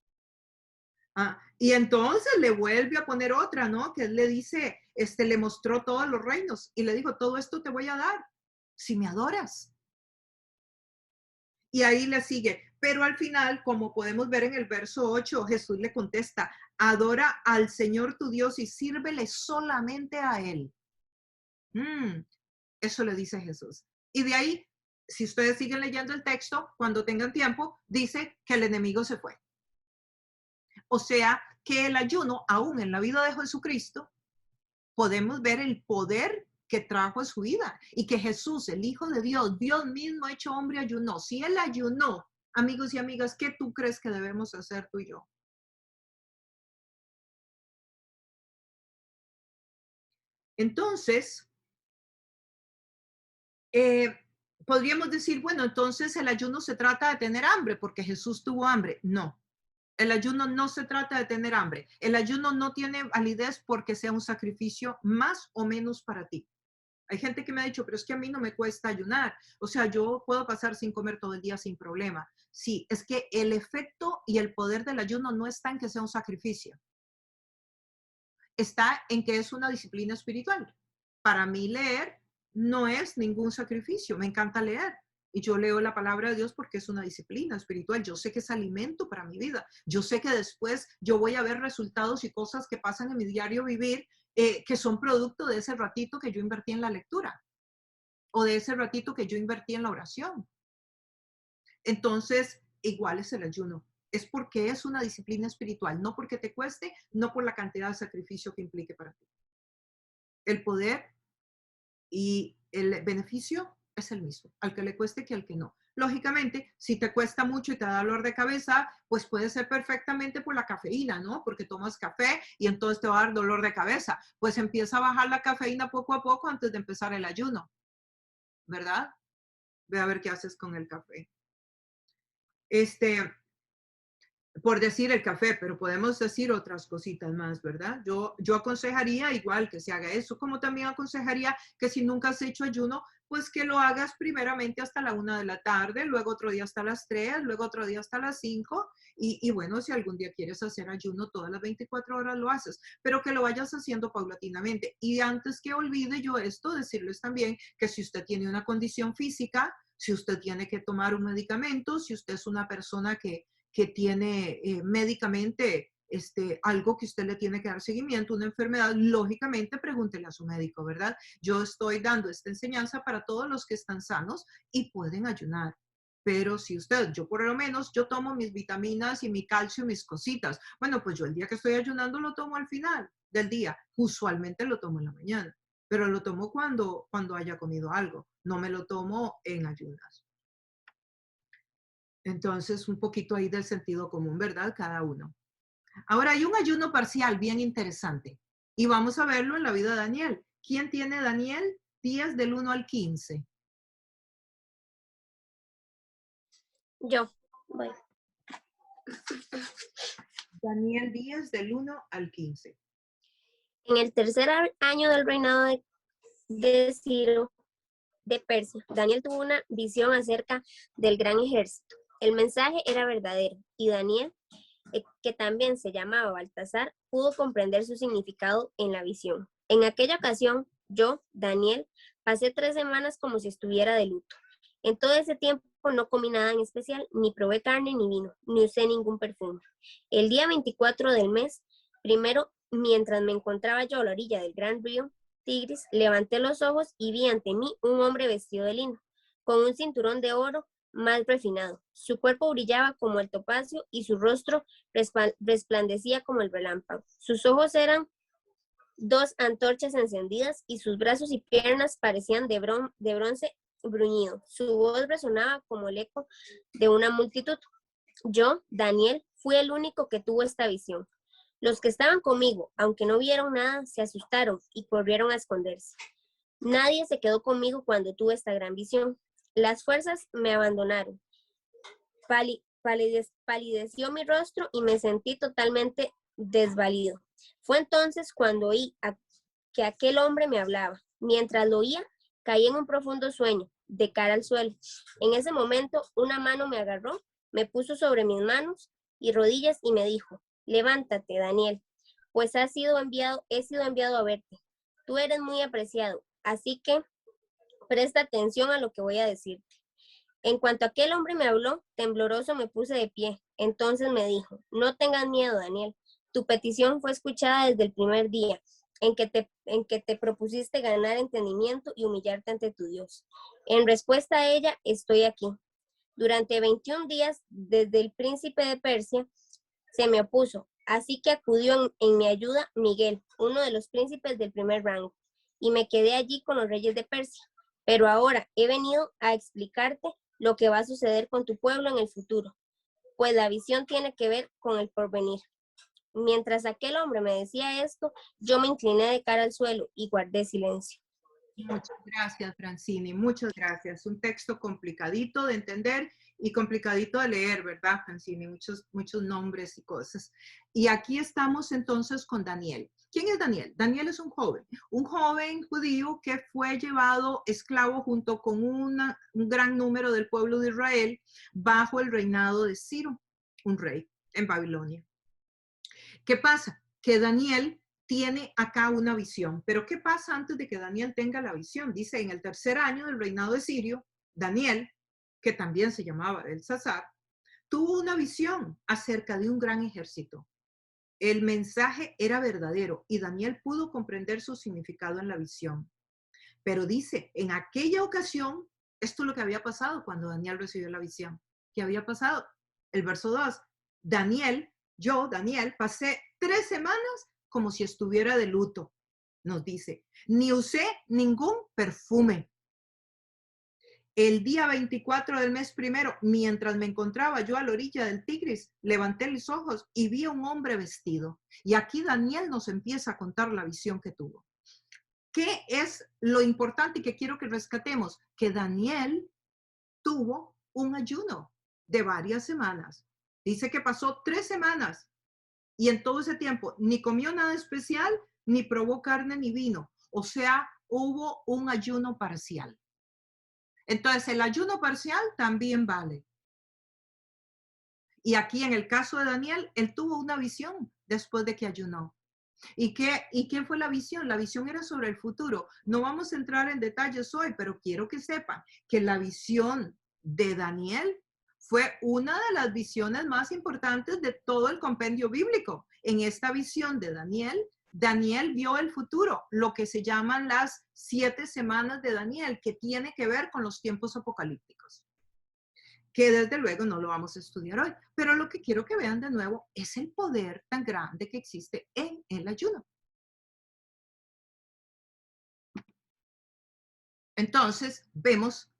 Speaker 1: Y entonces le vuelve a poner otra, ¿no? Que él le dice, le mostró todos los reinos y le dijo, todo esto te voy a dar si me adoras. Y ahí le sigue. Pero al final, como podemos ver en el verso 8, Jesús le contesta, adora al Señor tu Dios y sírvele solamente a Él. Eso le dice Jesús. Y de ahí, si ustedes siguen leyendo el texto, cuando tengan tiempo, dice que el enemigo se fue. O sea, que el ayuno, aún en la vida de Jesucristo, podemos ver el poder que trajo a su vida y que Jesús, el Hijo de Dios, Dios mismo hecho hombre, ayunó. Si Él ayunó, amigos y amigas, ¿qué tú crees que debemos hacer tú y yo? Entonces, podríamos decir, bueno, entonces el ayuno se trata de tener hambre porque Jesús tuvo hambre. No, el ayuno no se trata de tener hambre. El ayuno no tiene validez porque sea un sacrificio más o menos para ti. Hay gente que me ha dicho, pero es que a mí no me cuesta ayunar. O sea, yo puedo pasar sin comer todo el día sin problema. Sí, es que el efecto y el poder del ayuno no está en que sea un sacrificio. Está en que es una disciplina espiritual. Para mí leer no es ningún sacrificio. Me encanta leer. Y yo leo la palabra de Dios porque es una disciplina espiritual. Yo sé que es alimento para mi vida. Yo sé que después yo voy a ver resultados y cosas que pasan en mi diario vivir que son producto de ese ratito que yo invertí en la lectura o de ese ratito que yo invertí en la oración. Entonces, igual es el ayuno. Es porque es una disciplina espiritual, no porque te cueste, no por la cantidad de sacrificio que implique para ti. El poder y el beneficio es el mismo, al que le cueste que al que no. Lógicamente, si te cuesta mucho y te da dolor de cabeza, pues puede ser perfectamente por la cafeína, ¿no? Porque tomas café y entonces te va a dar dolor de cabeza. Pues empieza a bajar la cafeína poco a poco antes de empezar el ayuno, ¿verdad? Ve a ver qué haces con el café. Por decir el café, pero podemos decir otras cositas más, ¿verdad? Yo aconsejaría igual que se haga eso, como también aconsejaría que si nunca has hecho ayuno, pues que lo hagas primeramente hasta la 1 de la tarde, luego otro día hasta las 3, luego otro día hasta las 5, y bueno, si algún día quieres hacer ayuno todas las 24 horas lo haces, pero que lo vayas haciendo paulatinamente. Y antes que olvide yo esto, decirles también que si usted tiene una condición física, si usted tiene que tomar un medicamento, si usted es una persona que tiene médicamente algo que usted le tiene que dar seguimiento, una enfermedad, lógicamente pregúntele a su médico, ¿verdad? Yo estoy dando esta enseñanza para todos los que están sanos y pueden ayunar. Pero si usted, yo por lo menos, yo tomo mis vitaminas y mi calcio y mis cositas. Bueno, pues yo el día que estoy ayunando lo tomo al final del día. Usualmente lo tomo en la mañana, pero lo tomo cuando haya comido algo. No me lo tomo en ayunas. Entonces, un poquito ahí del sentido común, ¿verdad? Cada uno. Ahora, hay un ayuno parcial bien interesante y vamos a verlo en la vida de Daniel. ¿Quién tiene Daniel 10 del 1 al 15?
Speaker 10: Yo. Voy.
Speaker 1: Daniel 10 del 1 al 15.
Speaker 10: En el tercer año del reinado de Ciro de Persia, Daniel tuvo una visión acerca del gran ejército. El mensaje era verdadero y Daniel, que también se llamaba Baltasar, pudo comprender su significado en la visión. En aquella ocasión, yo, Daniel, pasé 3 semanas como si estuviera de luto. En todo ese tiempo no comí nada en especial, ni probé carne ni vino, ni usé ningún perfume. El día 24 del mes, primero, mientras me encontraba yo a la orilla del gran río Tigris, levanté los ojos y vi ante mí un hombre vestido de lino, con un cinturón de oro más refinado. Su cuerpo brillaba como el topacio y su rostro resplandecía como el relámpago. Sus ojos eran 2 antorchas encendidas y sus brazos y piernas parecían de bronce bruñido. Su voz resonaba como el eco de una multitud. Yo, Daniel, fui el único que tuvo esta visión. Los que estaban conmigo, aunque no vieron nada, se asustaron y corrieron a esconderse. Nadie se quedó conmigo cuando tuve esta gran visión. Las fuerzas me abandonaron. Palideció mi rostro y me sentí totalmente desvalido. Fue entonces cuando oí que aquel hombre me hablaba. Mientras lo oía, caí en un profundo sueño, de cara al suelo. En ese momento, una mano me agarró, me puso sobre mis manos y rodillas y me dijo: levántate, Daniel, pues he sido enviado a verte. Tú eres muy apreciado, así que presta atención a lo que voy a decirte. En cuanto aquel hombre me habló, tembloroso me puse de pie. Entonces me dijo: no tengas miedo, Daniel. Tu petición fue escuchada desde el primer día en que te propusiste ganar entendimiento y humillarte ante tu Dios. En respuesta a ella, estoy aquí. Durante 21 días, desde el príncipe de Persia, se me opuso, así que acudió en mi ayuda Miguel, uno de los príncipes del primer rango. y me quedé allí con los reyes de Persia. Pero ahora he venido a explicarte lo que va a suceder con tu pueblo en el futuro, pues la visión tiene que ver con el porvenir. Mientras aquel hombre me decía esto, yo me incliné de cara al suelo y guardé silencio.
Speaker 1: Muchas gracias, Francini, muchas gracias. Un texto complicadito de entender y complicadito de leer, ¿verdad, Francini? Muchos nombres y cosas. Y aquí estamos entonces con Daniel. ¿Quién es Daniel? Daniel es un joven judío que fue llevado esclavo junto con un gran número del pueblo de Israel bajo el reinado de Ciro, un rey en Babilonia. ¿Qué pasa? Que Daniel tiene acá una visión. Pero ¿qué pasa antes de que Daniel tenga la visión? Dice, en el tercer año del reinado de Sirio, Daniel, que también se llamaba Belsasar, tuvo una visión acerca de un gran ejército. El mensaje era verdadero y Daniel pudo comprender su significado en la visión. Pero dice, en aquella ocasión, esto es lo que había pasado cuando Daniel recibió la visión. ¿Qué había pasado? El verso 2, Daniel, pasé 3 semanas como si estuviera de luto, nos dice. Ni usé ningún perfume. El día 24 del mes primero, mientras me encontraba yo a la orilla del Tigris, levanté los ojos y vi a un hombre vestido. Y aquí Daniel nos empieza a contar la visión que tuvo. ¿Qué es lo importante que quiero que rescatemos? Que Daniel tuvo un ayuno de varias semanas. Dice que pasó 3 semanas y en todo ese tiempo ni comió nada especial, ni probó carne ni vino. O sea, hubo un ayuno parcial. Entonces, el ayuno parcial también vale. Y aquí en el caso de Daniel, él tuvo una visión después de que ayunó. ¿Y qué fue la visión? La visión era sobre el futuro. No vamos a entrar en detalles hoy, pero quiero que sepan que la visión de Daniel fue una de las visiones más importantes de todo el compendio bíblico. En esta visión de Daniel, Daniel vio el futuro, lo que se llaman las 7 semanas de Daniel, que tiene que ver con los tiempos apocalípticos, que desde luego no lo vamos a estudiar hoy. Pero lo que quiero que vean de nuevo es el poder tan grande que existe en el ayuno. Entonces, vemos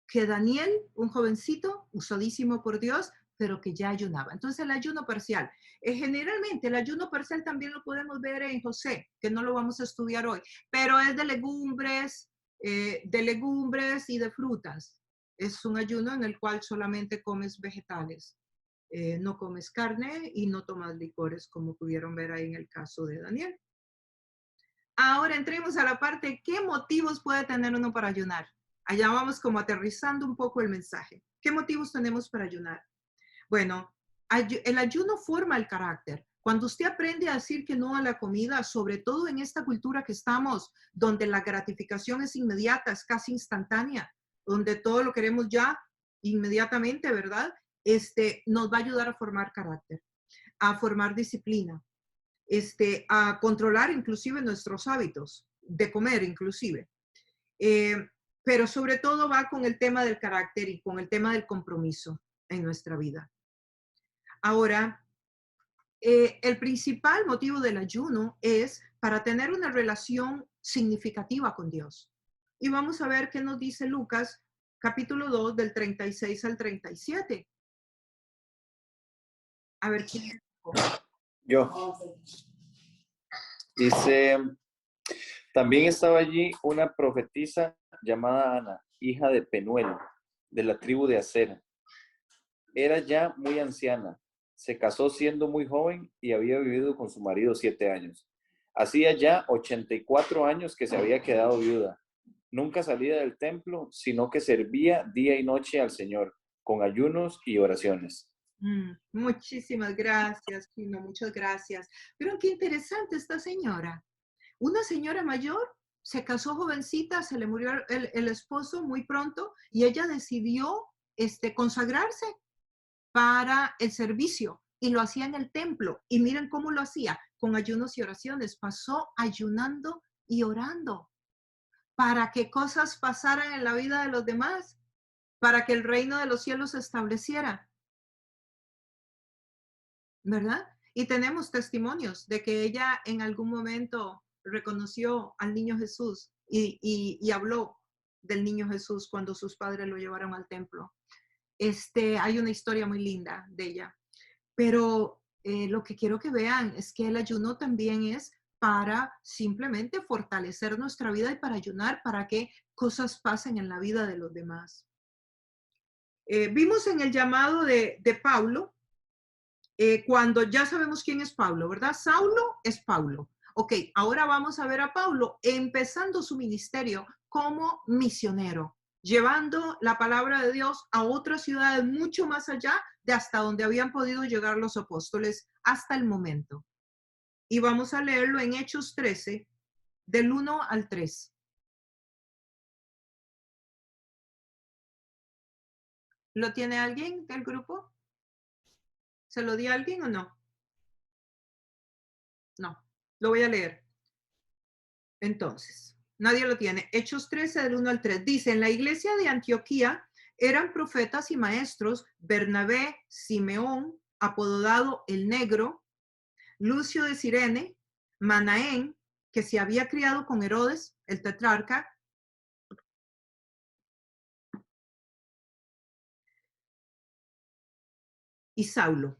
Speaker 1: que Daniel, un jovencito, usadísimo por Dios, pero que ya ayunaba. Entonces, el ayuno parcial. Generalmente, el ayuno parcial también lo podemos ver en José, que no lo vamos a estudiar hoy, pero es de legumbres y de frutas. Es un ayuno en el cual solamente comes vegetales. No comes carne y no tomas licores, como pudieron ver ahí en el caso de Daniel. Ahora entremos a la parte, ¿qué motivos puede tener uno para ayunar? Allá vamos como aterrizando un poco el mensaje. ¿Qué motivos tenemos para ayunar? Bueno, el ayuno forma el carácter. Cuando usted aprende a decir que no a la comida, sobre todo en esta cultura que estamos, donde la gratificación es inmediata, es casi instantánea, donde todo lo queremos ya inmediatamente, ¿verdad? Nos va a ayudar a formar carácter, a formar disciplina, a controlar inclusive nuestros hábitos de comer inclusive. Pero sobre todo va con el tema del carácter y con el tema del compromiso en nuestra vida. Ahora, el principal motivo del ayuno es para tener una relación significativa con Dios. Y vamos a ver qué nos dice Lucas, capítulo 2, del 36 al 37. A ver, ¿quién?
Speaker 2: Yo. Dice, también estaba allí una profetisa llamada Ana, hija de Penuel, de la tribu de Aser. Era ya muy anciana, se casó siendo muy joven y había vivido con su marido 7 años. Hacía ya 84 años que se había quedado viuda. Nunca salía del templo, sino que servía día y noche al Señor, con ayunos y oraciones.
Speaker 1: Muchísimas gracias, Kino, muchas gracias. Pero qué interesante esta señora. Una señora mayor, se casó jovencita, se le murió el esposo muy pronto y ella decidió consagrarse para el servicio y lo hacía en el templo. Y miren cómo lo hacía, con ayunos y oraciones. Pasó ayunando y orando para que cosas pasaran en la vida de los demás, para que el reino de los cielos se estableciera. ¿Verdad? Y tenemos testimonios de que ella en algún momento reconoció al niño Jesús y habló del niño Jesús cuando sus padres lo llevaron al templo. Hay una historia muy linda de ella. Pero lo que quiero que vean es que el ayuno también es para simplemente fortalecer nuestra vida y para ayunar para que cosas pasen en la vida de los demás. Vimos en el llamado de Pablo, cuando ya sabemos quién es Pablo, ¿verdad? Saulo es Pablo. Ok, ahora vamos a ver a Pablo empezando su ministerio como misionero, llevando la palabra de Dios a otras ciudades mucho más allá de hasta donde habían podido llegar los apóstoles hasta el momento. Y vamos a leerlo en Hechos 13, del 1 al 3. ¿Lo tiene alguien del grupo? ¿Se lo di a alguien o no? No, lo voy a leer. Entonces, nadie lo tiene. Hechos 13, del 1 al 3. Dice, en la iglesia de Antioquía eran profetas y maestros Bernabé, Simeón, apodado el Negro, Lucio de Cirene, Manaén, que se había criado con Herodes, el tetrarca, y Saulo.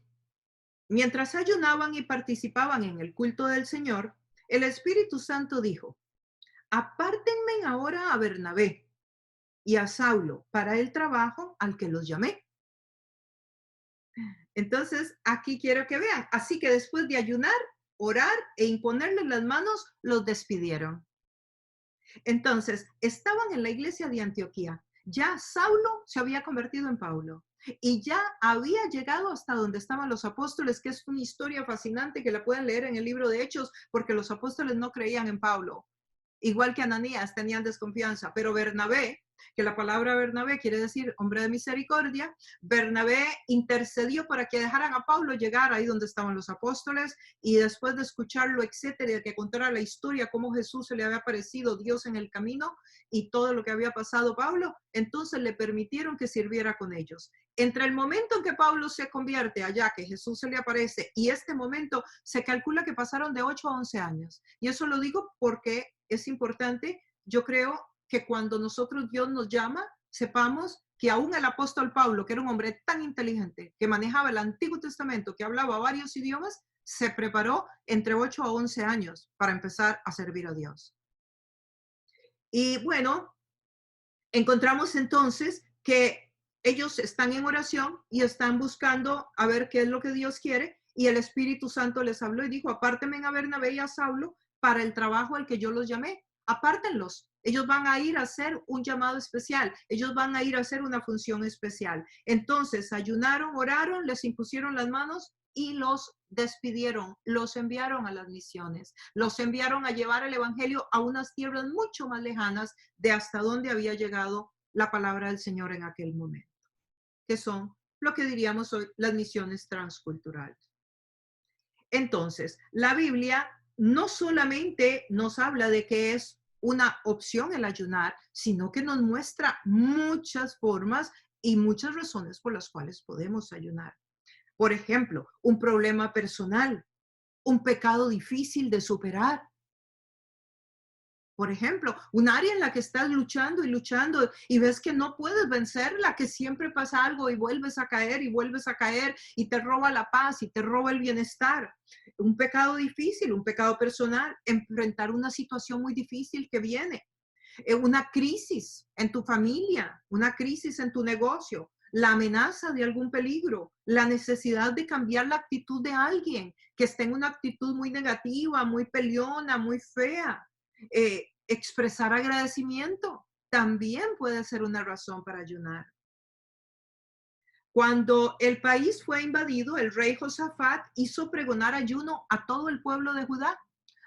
Speaker 1: Mientras ayunaban y participaban en el culto del Señor, el Espíritu Santo dijo, apártenme ahora a Bernabé y a Saulo para el trabajo al que los llamé. Entonces, aquí quiero que vean. Así que después de ayunar, orar e imponerles las manos, los despidieron. Entonces, estaban en la iglesia de Antioquía. Ya Saulo se había convertido en Pablo y ya había llegado hasta donde estaban los apóstoles, que es una historia fascinante que la pueden leer en el libro de Hechos, porque los apóstoles no creían en Pablo. Igual que Ananías, tenían desconfianza, pero Bernabé, que la palabra Bernabé quiere decir hombre de misericordia, Bernabé intercedió para que dejaran a Pablo llegar ahí donde estaban los apóstoles, y después de escucharlo, etcétera, de que contara la historia, cómo Jesús se le había aparecido Dios en el camino y todo lo que había pasado Pablo, entonces le permitieron que sirviera con ellos. Entre el momento en que Pablo se convierte allá, que Jesús se le aparece, y este momento, se calcula que pasaron de 8 a 11 años. Y eso lo digo porque es importante. Yo creo que cuando nosotros Dios nos llama, sepamos que aún el apóstol Pablo, que era un hombre tan inteligente, que manejaba el Antiguo Testamento, que hablaba varios idiomas, se preparó entre 8 a 11 años para empezar a servir a Dios. Y bueno, encontramos entonces que ellos están en oración y están buscando a ver qué es lo que Dios quiere, y el Espíritu Santo les habló y dijo, apártenme a Bernabé y a Saulo para el trabajo al que yo los llamé. Apártenlos. Ellos van a ir a hacer un llamado especial. Ellos van a ir a hacer una función especial. Entonces ayunaron, oraron, les impusieron las manos y los despidieron. Los enviaron a las misiones. Los enviaron a llevar el evangelio a unas tierras mucho más lejanas de hasta donde había llegado la palabra del Señor en aquel momento, que son lo que diríamos hoy las misiones transculturales. Entonces, la Biblia no solamente nos habla de que es una opción el ayunar, sino que nos muestra muchas formas y muchas razones por las cuales podemos ayunar. Por ejemplo, un problema personal, un pecado difícil de superar. Por ejemplo, un área en la que estás luchando y luchando y ves que no puedes vencerla, que siempre pasa algo y vuelves a caer y te roba la paz y te roba el bienestar. Un pecado difícil, un pecado personal, enfrentar una situación muy difícil que viene. Una crisis en tu familia, una crisis en tu negocio, la amenaza de algún peligro, la necesidad de cambiar la actitud de alguien que esté en una actitud muy negativa, muy peleona, muy fea. Expresar agradecimiento también puede ser una razón para ayunar. Cuando el país fue invadido, el rey Josafat hizo pregonar ayuno a todo el pueblo de Judá,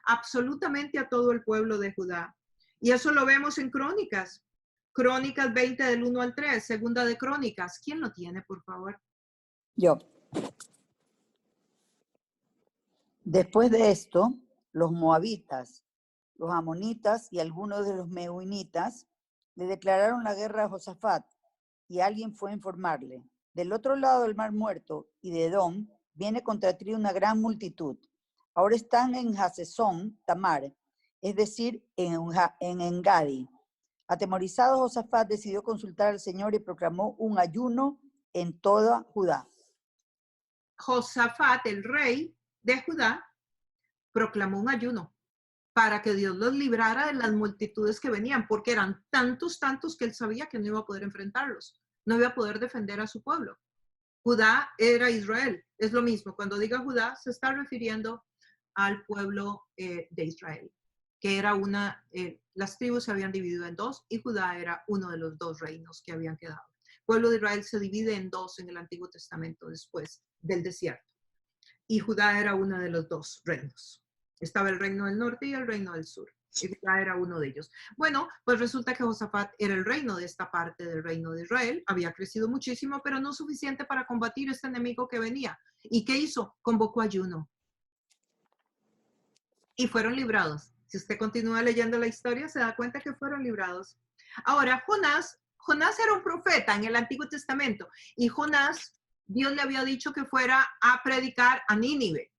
Speaker 1: absolutamente a todo el pueblo de Judá. Y eso lo vemos en Crónicas. Crónicas 20 del 1 al 3, segunda de Crónicas. ¿Quién lo tiene, por favor?
Speaker 3: Yo. Después de esto, los moabitas, los amonitas y algunos de los meunitas le declararon la guerra a Josafat, y alguien fue a informarle. Del otro lado del Mar Muerto y de Edom viene contra ti una gran multitud. Ahora están en Hasesón Tamar es decir, en Engadi. Atemorizado, Josafat decidió consultar al Señor y proclamó un ayuno en toda Judá.
Speaker 1: Josafat, el rey de Judá, proclamó un ayuno para que Dios los librara de las multitudes que venían, porque eran tantos que él sabía que no iba a poder enfrentarlos, no iba a poder defender a su pueblo. Judá era Israel, es lo mismo. Cuando diga Judá, se está refiriendo al pueblo de Israel, que era las tribus se habían dividido en dos y Judá era uno de los dos reinos que habían quedado. El pueblo de Israel se divide en dos en el Antiguo Testamento después del desierto. Y Judá era uno de los dos reinos. Estaba el reino del norte y el reino del sur. Y Judá era uno de ellos. Bueno, pues resulta que Josafat era el reino de esta parte del reino de Israel. Había crecido muchísimo, pero no suficiente para combatir este enemigo que venía. ¿Y qué hizo? Convocó ayuno. Y fueron librados. Si usted continúa leyendo la historia, se da cuenta que fueron librados. Ahora, Jonás era un profeta en el Antiguo Testamento. Y Jonás, Dios le había dicho que fuera a predicar a Nínive.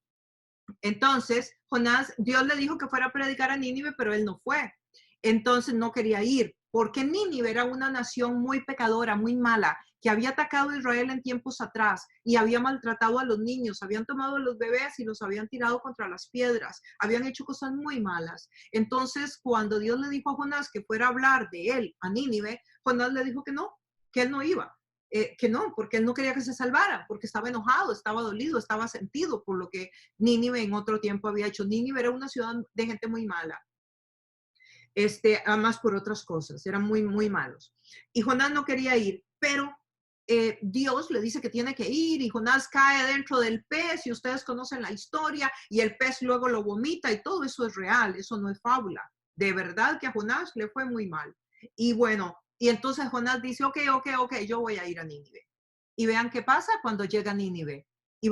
Speaker 1: Entonces, Jonás, Dios le dijo que fuera a predicar a Nínive, pero él no fue. Entonces no quería ir, porque Nínive era una nación muy pecadora, muy mala, que había atacado a Israel en tiempos atrás y había maltratado a los niños, habían tomado a los bebés y los habían tirado contra las piedras, habían hecho cosas muy malas. Entonces, cuando Dios le dijo a Jonás que fuera a hablar de él a Nínive, Jonás le dijo que no, que él no iba. Que no, porque él no quería que se salvara, porque estaba enojado, estaba dolido, estaba sentido por lo que Nínive en otro tiempo había hecho. Nínive era una ciudad de gente muy mala, además por otras cosas, eran muy, muy malos. Y Jonás no quería ir, pero Dios le dice que tiene que ir y Jonás cae dentro del pez y ustedes conocen la historia y el pez luego lo vomita y todo eso es real, eso no es fábula. De verdad que a Jonás le fue muy mal. Y bueno, y entonces Jonás dice, ok, yo voy a ir a Nínive. Y vean qué pasa cuando llega a Nínive. Y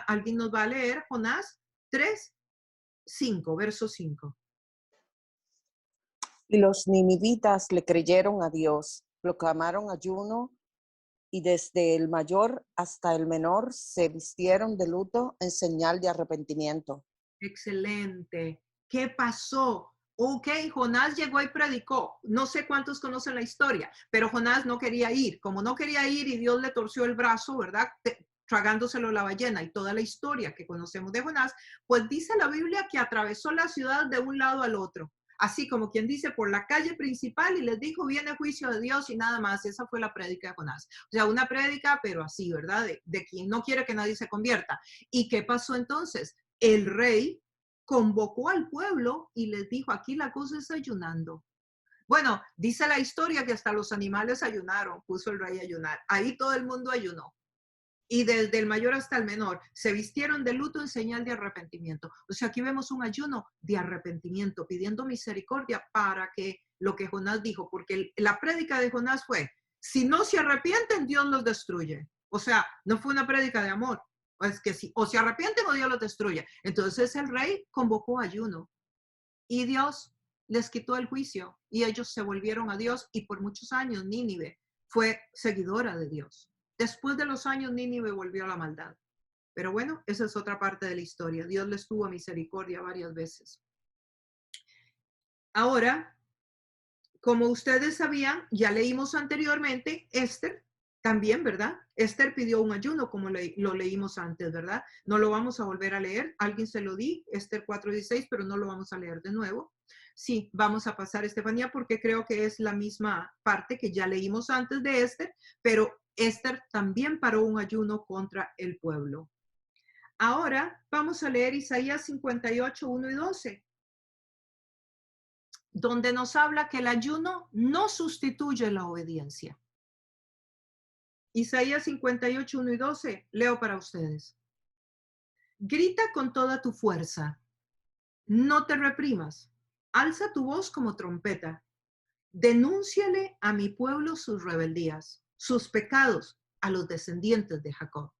Speaker 1: alguien nos va a leer Jonás 3:5, verso 5.
Speaker 6: Y los ninivitas le creyeron a Dios, proclamaron ayuno y desde el mayor hasta el menor se vistieron de luto en señal de arrepentimiento.
Speaker 1: Excelente. ¿Qué pasó? Ok, Jonás llegó y predicó. No sé cuántos conocen la historia, pero Jonás no quería ir. Como no quería ir y Dios le torció el brazo, ¿verdad? Tragándoselo la ballena y toda la historia que conocemos de Jonás, pues dice la Biblia que atravesó la ciudad de un lado al otro. Así como quien dice por la calle principal y les dijo, viene juicio de Dios y nada más. Esa fue la prédica de Jonás. O sea, una prédica, pero así, ¿verdad? De quien no quiere que nadie se convierta. ¿Y qué pasó entonces? El rey convocó al pueblo y les dijo, aquí la cosa es ayunando. Bueno, dice la historia que hasta los animales ayunaron, puso el rey a ayunar. Ahí todo el mundo ayunó. Y desde el mayor hasta el menor se vistieron de luto en señal de arrepentimiento. O sea, aquí vemos un ayuno de arrepentimiento, pidiendo misericordia para que lo que Jonás dijo, porque la prédica de Jonás fue, si no se arrepienten, Dios los destruye. O sea, no fue una prédica de amor. Es que sí, o se arrepienten o Dios los destruye. Entonces el rey convocó ayuno y Dios les quitó el juicio y ellos se volvieron a Dios y por muchos años Nínive fue seguidora de Dios. Después de los años Nínive volvió a la maldad. Pero bueno, esa es otra parte de la historia. Dios les tuvo misericordia varias veces. Ahora, como ustedes sabían, ya leímos anteriormente, Esther también, ¿verdad? Esther pidió un ayuno, como lo leímos antes, ¿verdad? No lo vamos a volver a leer. Alguien se lo di, Esther 4:16, pero no lo vamos a leer de nuevo. Sí, vamos a pasar, Estefanía, porque creo que es la misma parte que ya leímos antes de Esther, pero Esther también paró un ayuno contra el pueblo. Ahora vamos a leer Isaías 58, 1 y 12. Donde nos habla que el ayuno no sustituye la obediencia. Isaías 58, 1 y 12, leo para ustedes. Grita con toda tu fuerza, no te reprimas, alza tu voz como trompeta, denúnciale a mi pueblo sus rebeldías, sus pecados a los descendientes de Jacob.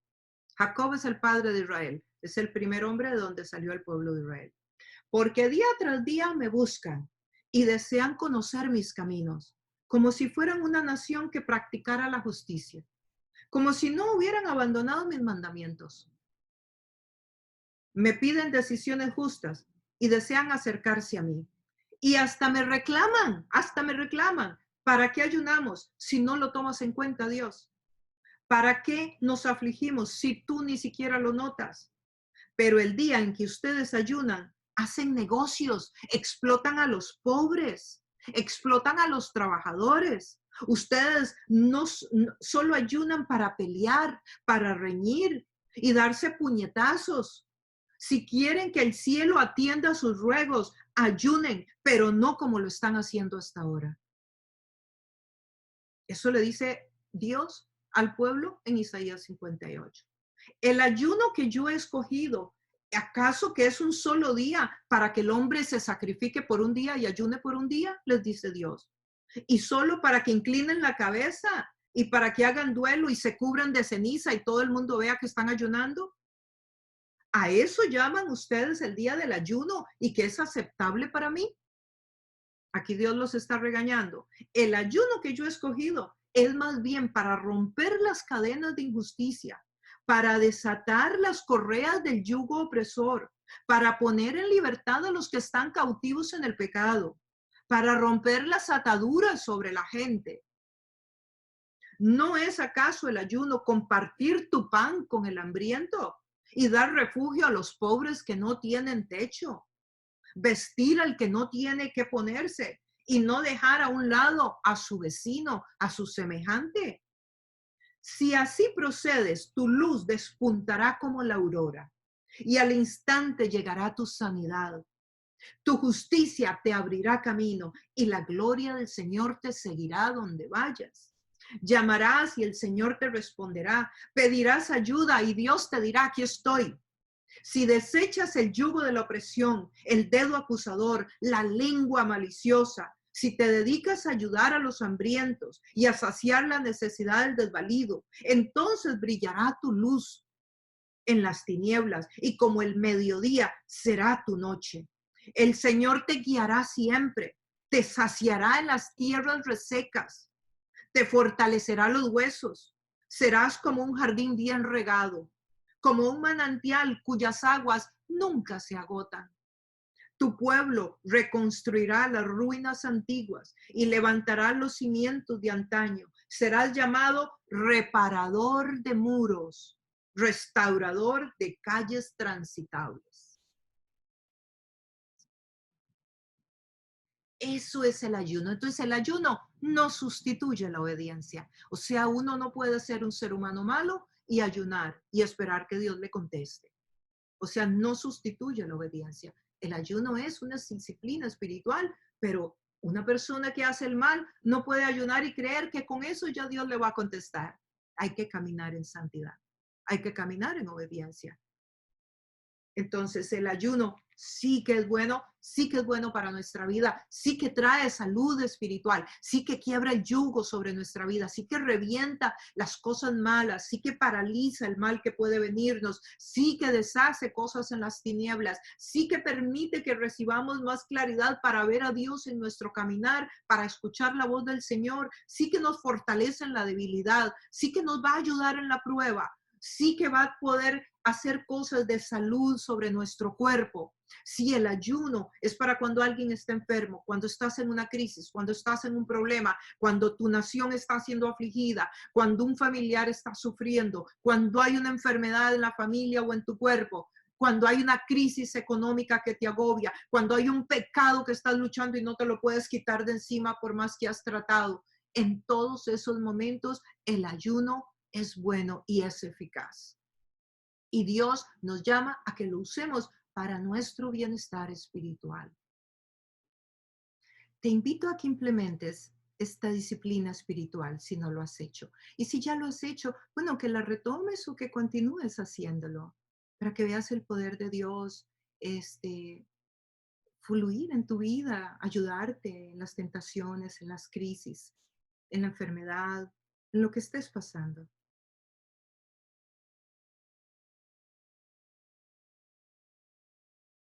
Speaker 1: Jacob es el padre de Israel, es el primer hombre de donde salió el pueblo de Israel. Porque día tras día me buscan y desean conocer mis caminos, como si fueran una nación que practicara la justicia, como si no hubieran abandonado mis mandamientos. Me piden decisiones justas y desean acercarse a mí. Y hasta me reclaman. ¿Para qué ayunamos si no lo tomas en cuenta, Dios? ¿Para qué nos afligimos si tú ni siquiera lo notas? Pero el día en que ustedes ayunan, hacen negocios, explotan a los pobres, explotan a los trabajadores. Ustedes no solo ayunan para pelear, para reñir y darse puñetazos. Si quieren que el cielo atienda sus ruegos, ayunen, pero no como lo están haciendo hasta ahora. Eso le dice Dios al pueblo en Isaías 58. El ayuno que yo he escogido, ¿acaso que es un solo día para que el hombre se sacrifique por un día y ayune por un día? Les dice Dios. Y solo para que inclinen la cabeza y para que hagan duelo y se cubran de ceniza y todo el mundo vea que están ayunando. ¿A eso llaman ustedes el día del ayuno y que es aceptable para mí? Aquí Dios los está regañando. El ayuno que yo he escogido es más bien para romper las cadenas de injusticia, para desatar las correas del yugo opresor, para poner en libertad a los que están cautivos en el pecado, para romper las ataduras sobre la gente. ¿No es acaso el ayuno compartir tu pan con el hambriento y dar refugio a los pobres que no tienen techo? Vestir al que no tiene que ponerse y no dejar a un lado a su vecino, a su semejante. Si así procedes, tu luz despuntará como la aurora y al instante llegará tu sanidad. Tu justicia te abrirá camino y la gloria del Señor te seguirá donde vayas. Llamarás y el Señor te responderá. Pedirás ayuda y Dios te dirá, aquí estoy. Si desechas el yugo de la opresión, el dedo acusador, la lengua maliciosa, si te dedicas a ayudar a los hambrientos y a saciar la necesidad del desvalido, entonces brillará tu luz en las tinieblas y como el mediodía será tu noche. El Señor te guiará siempre, te saciará en las tierras resecas, te fortalecerá los huesos, serás como un jardín bien regado, como un manantial cuyas aguas nunca se agotan. Tu pueblo reconstruirá las ruinas antiguas y levantará los cimientos de antaño. Serás llamado reparador de muros, restaurador de calles transitables. Eso es el ayuno. Entonces el ayuno no sustituye la obediencia. O sea, uno no puede ser un ser humano malo y ayunar y esperar que Dios le conteste. O sea, no sustituye la obediencia. El ayuno es una disciplina espiritual, pero una persona que hace el mal no puede ayunar y creer que con eso ya Dios le va a contestar. Hay que caminar en santidad. Hay que caminar en obediencia. Entonces el ayuno sí que es bueno para nuestra vida, sí que trae salud espiritual, sí que quiebra el yugo sobre nuestra vida, sí que revienta las cosas malas, sí que paraliza el mal que puede venirnos, sí que deshace cosas en las tinieblas, sí que permite que recibamos más claridad para ver a Dios en nuestro caminar, para escuchar la voz del Señor, sí que nos fortalece en la debilidad, sí que nos va a ayudar en la prueba, sí que va a poder hacer cosas de salud sobre nuestro cuerpo. Si el ayuno es para cuando alguien está enfermo, cuando estás en una crisis, cuando estás en un problema, cuando tu nación está siendo afligida, cuando un familiar está sufriendo, cuando hay una enfermedad en la familia o en tu cuerpo, cuando hay una crisis económica que te agobia, cuando hay un pecado que estás luchando y no te lo puedes quitar de encima por más que has tratado. En todos esos momentos, el ayuno es bueno y es eficaz. Y Dios nos llama a que lo usemos para nuestro bienestar espiritual. Te invito a que implementes esta disciplina espiritual si no lo has hecho. Y si ya lo has hecho, bueno, que la retomes o que continúes haciéndolo para que veas el poder de Dios fluir en tu vida, ayudarte en las tentaciones, en las crisis, en la enfermedad, en lo que estés pasando.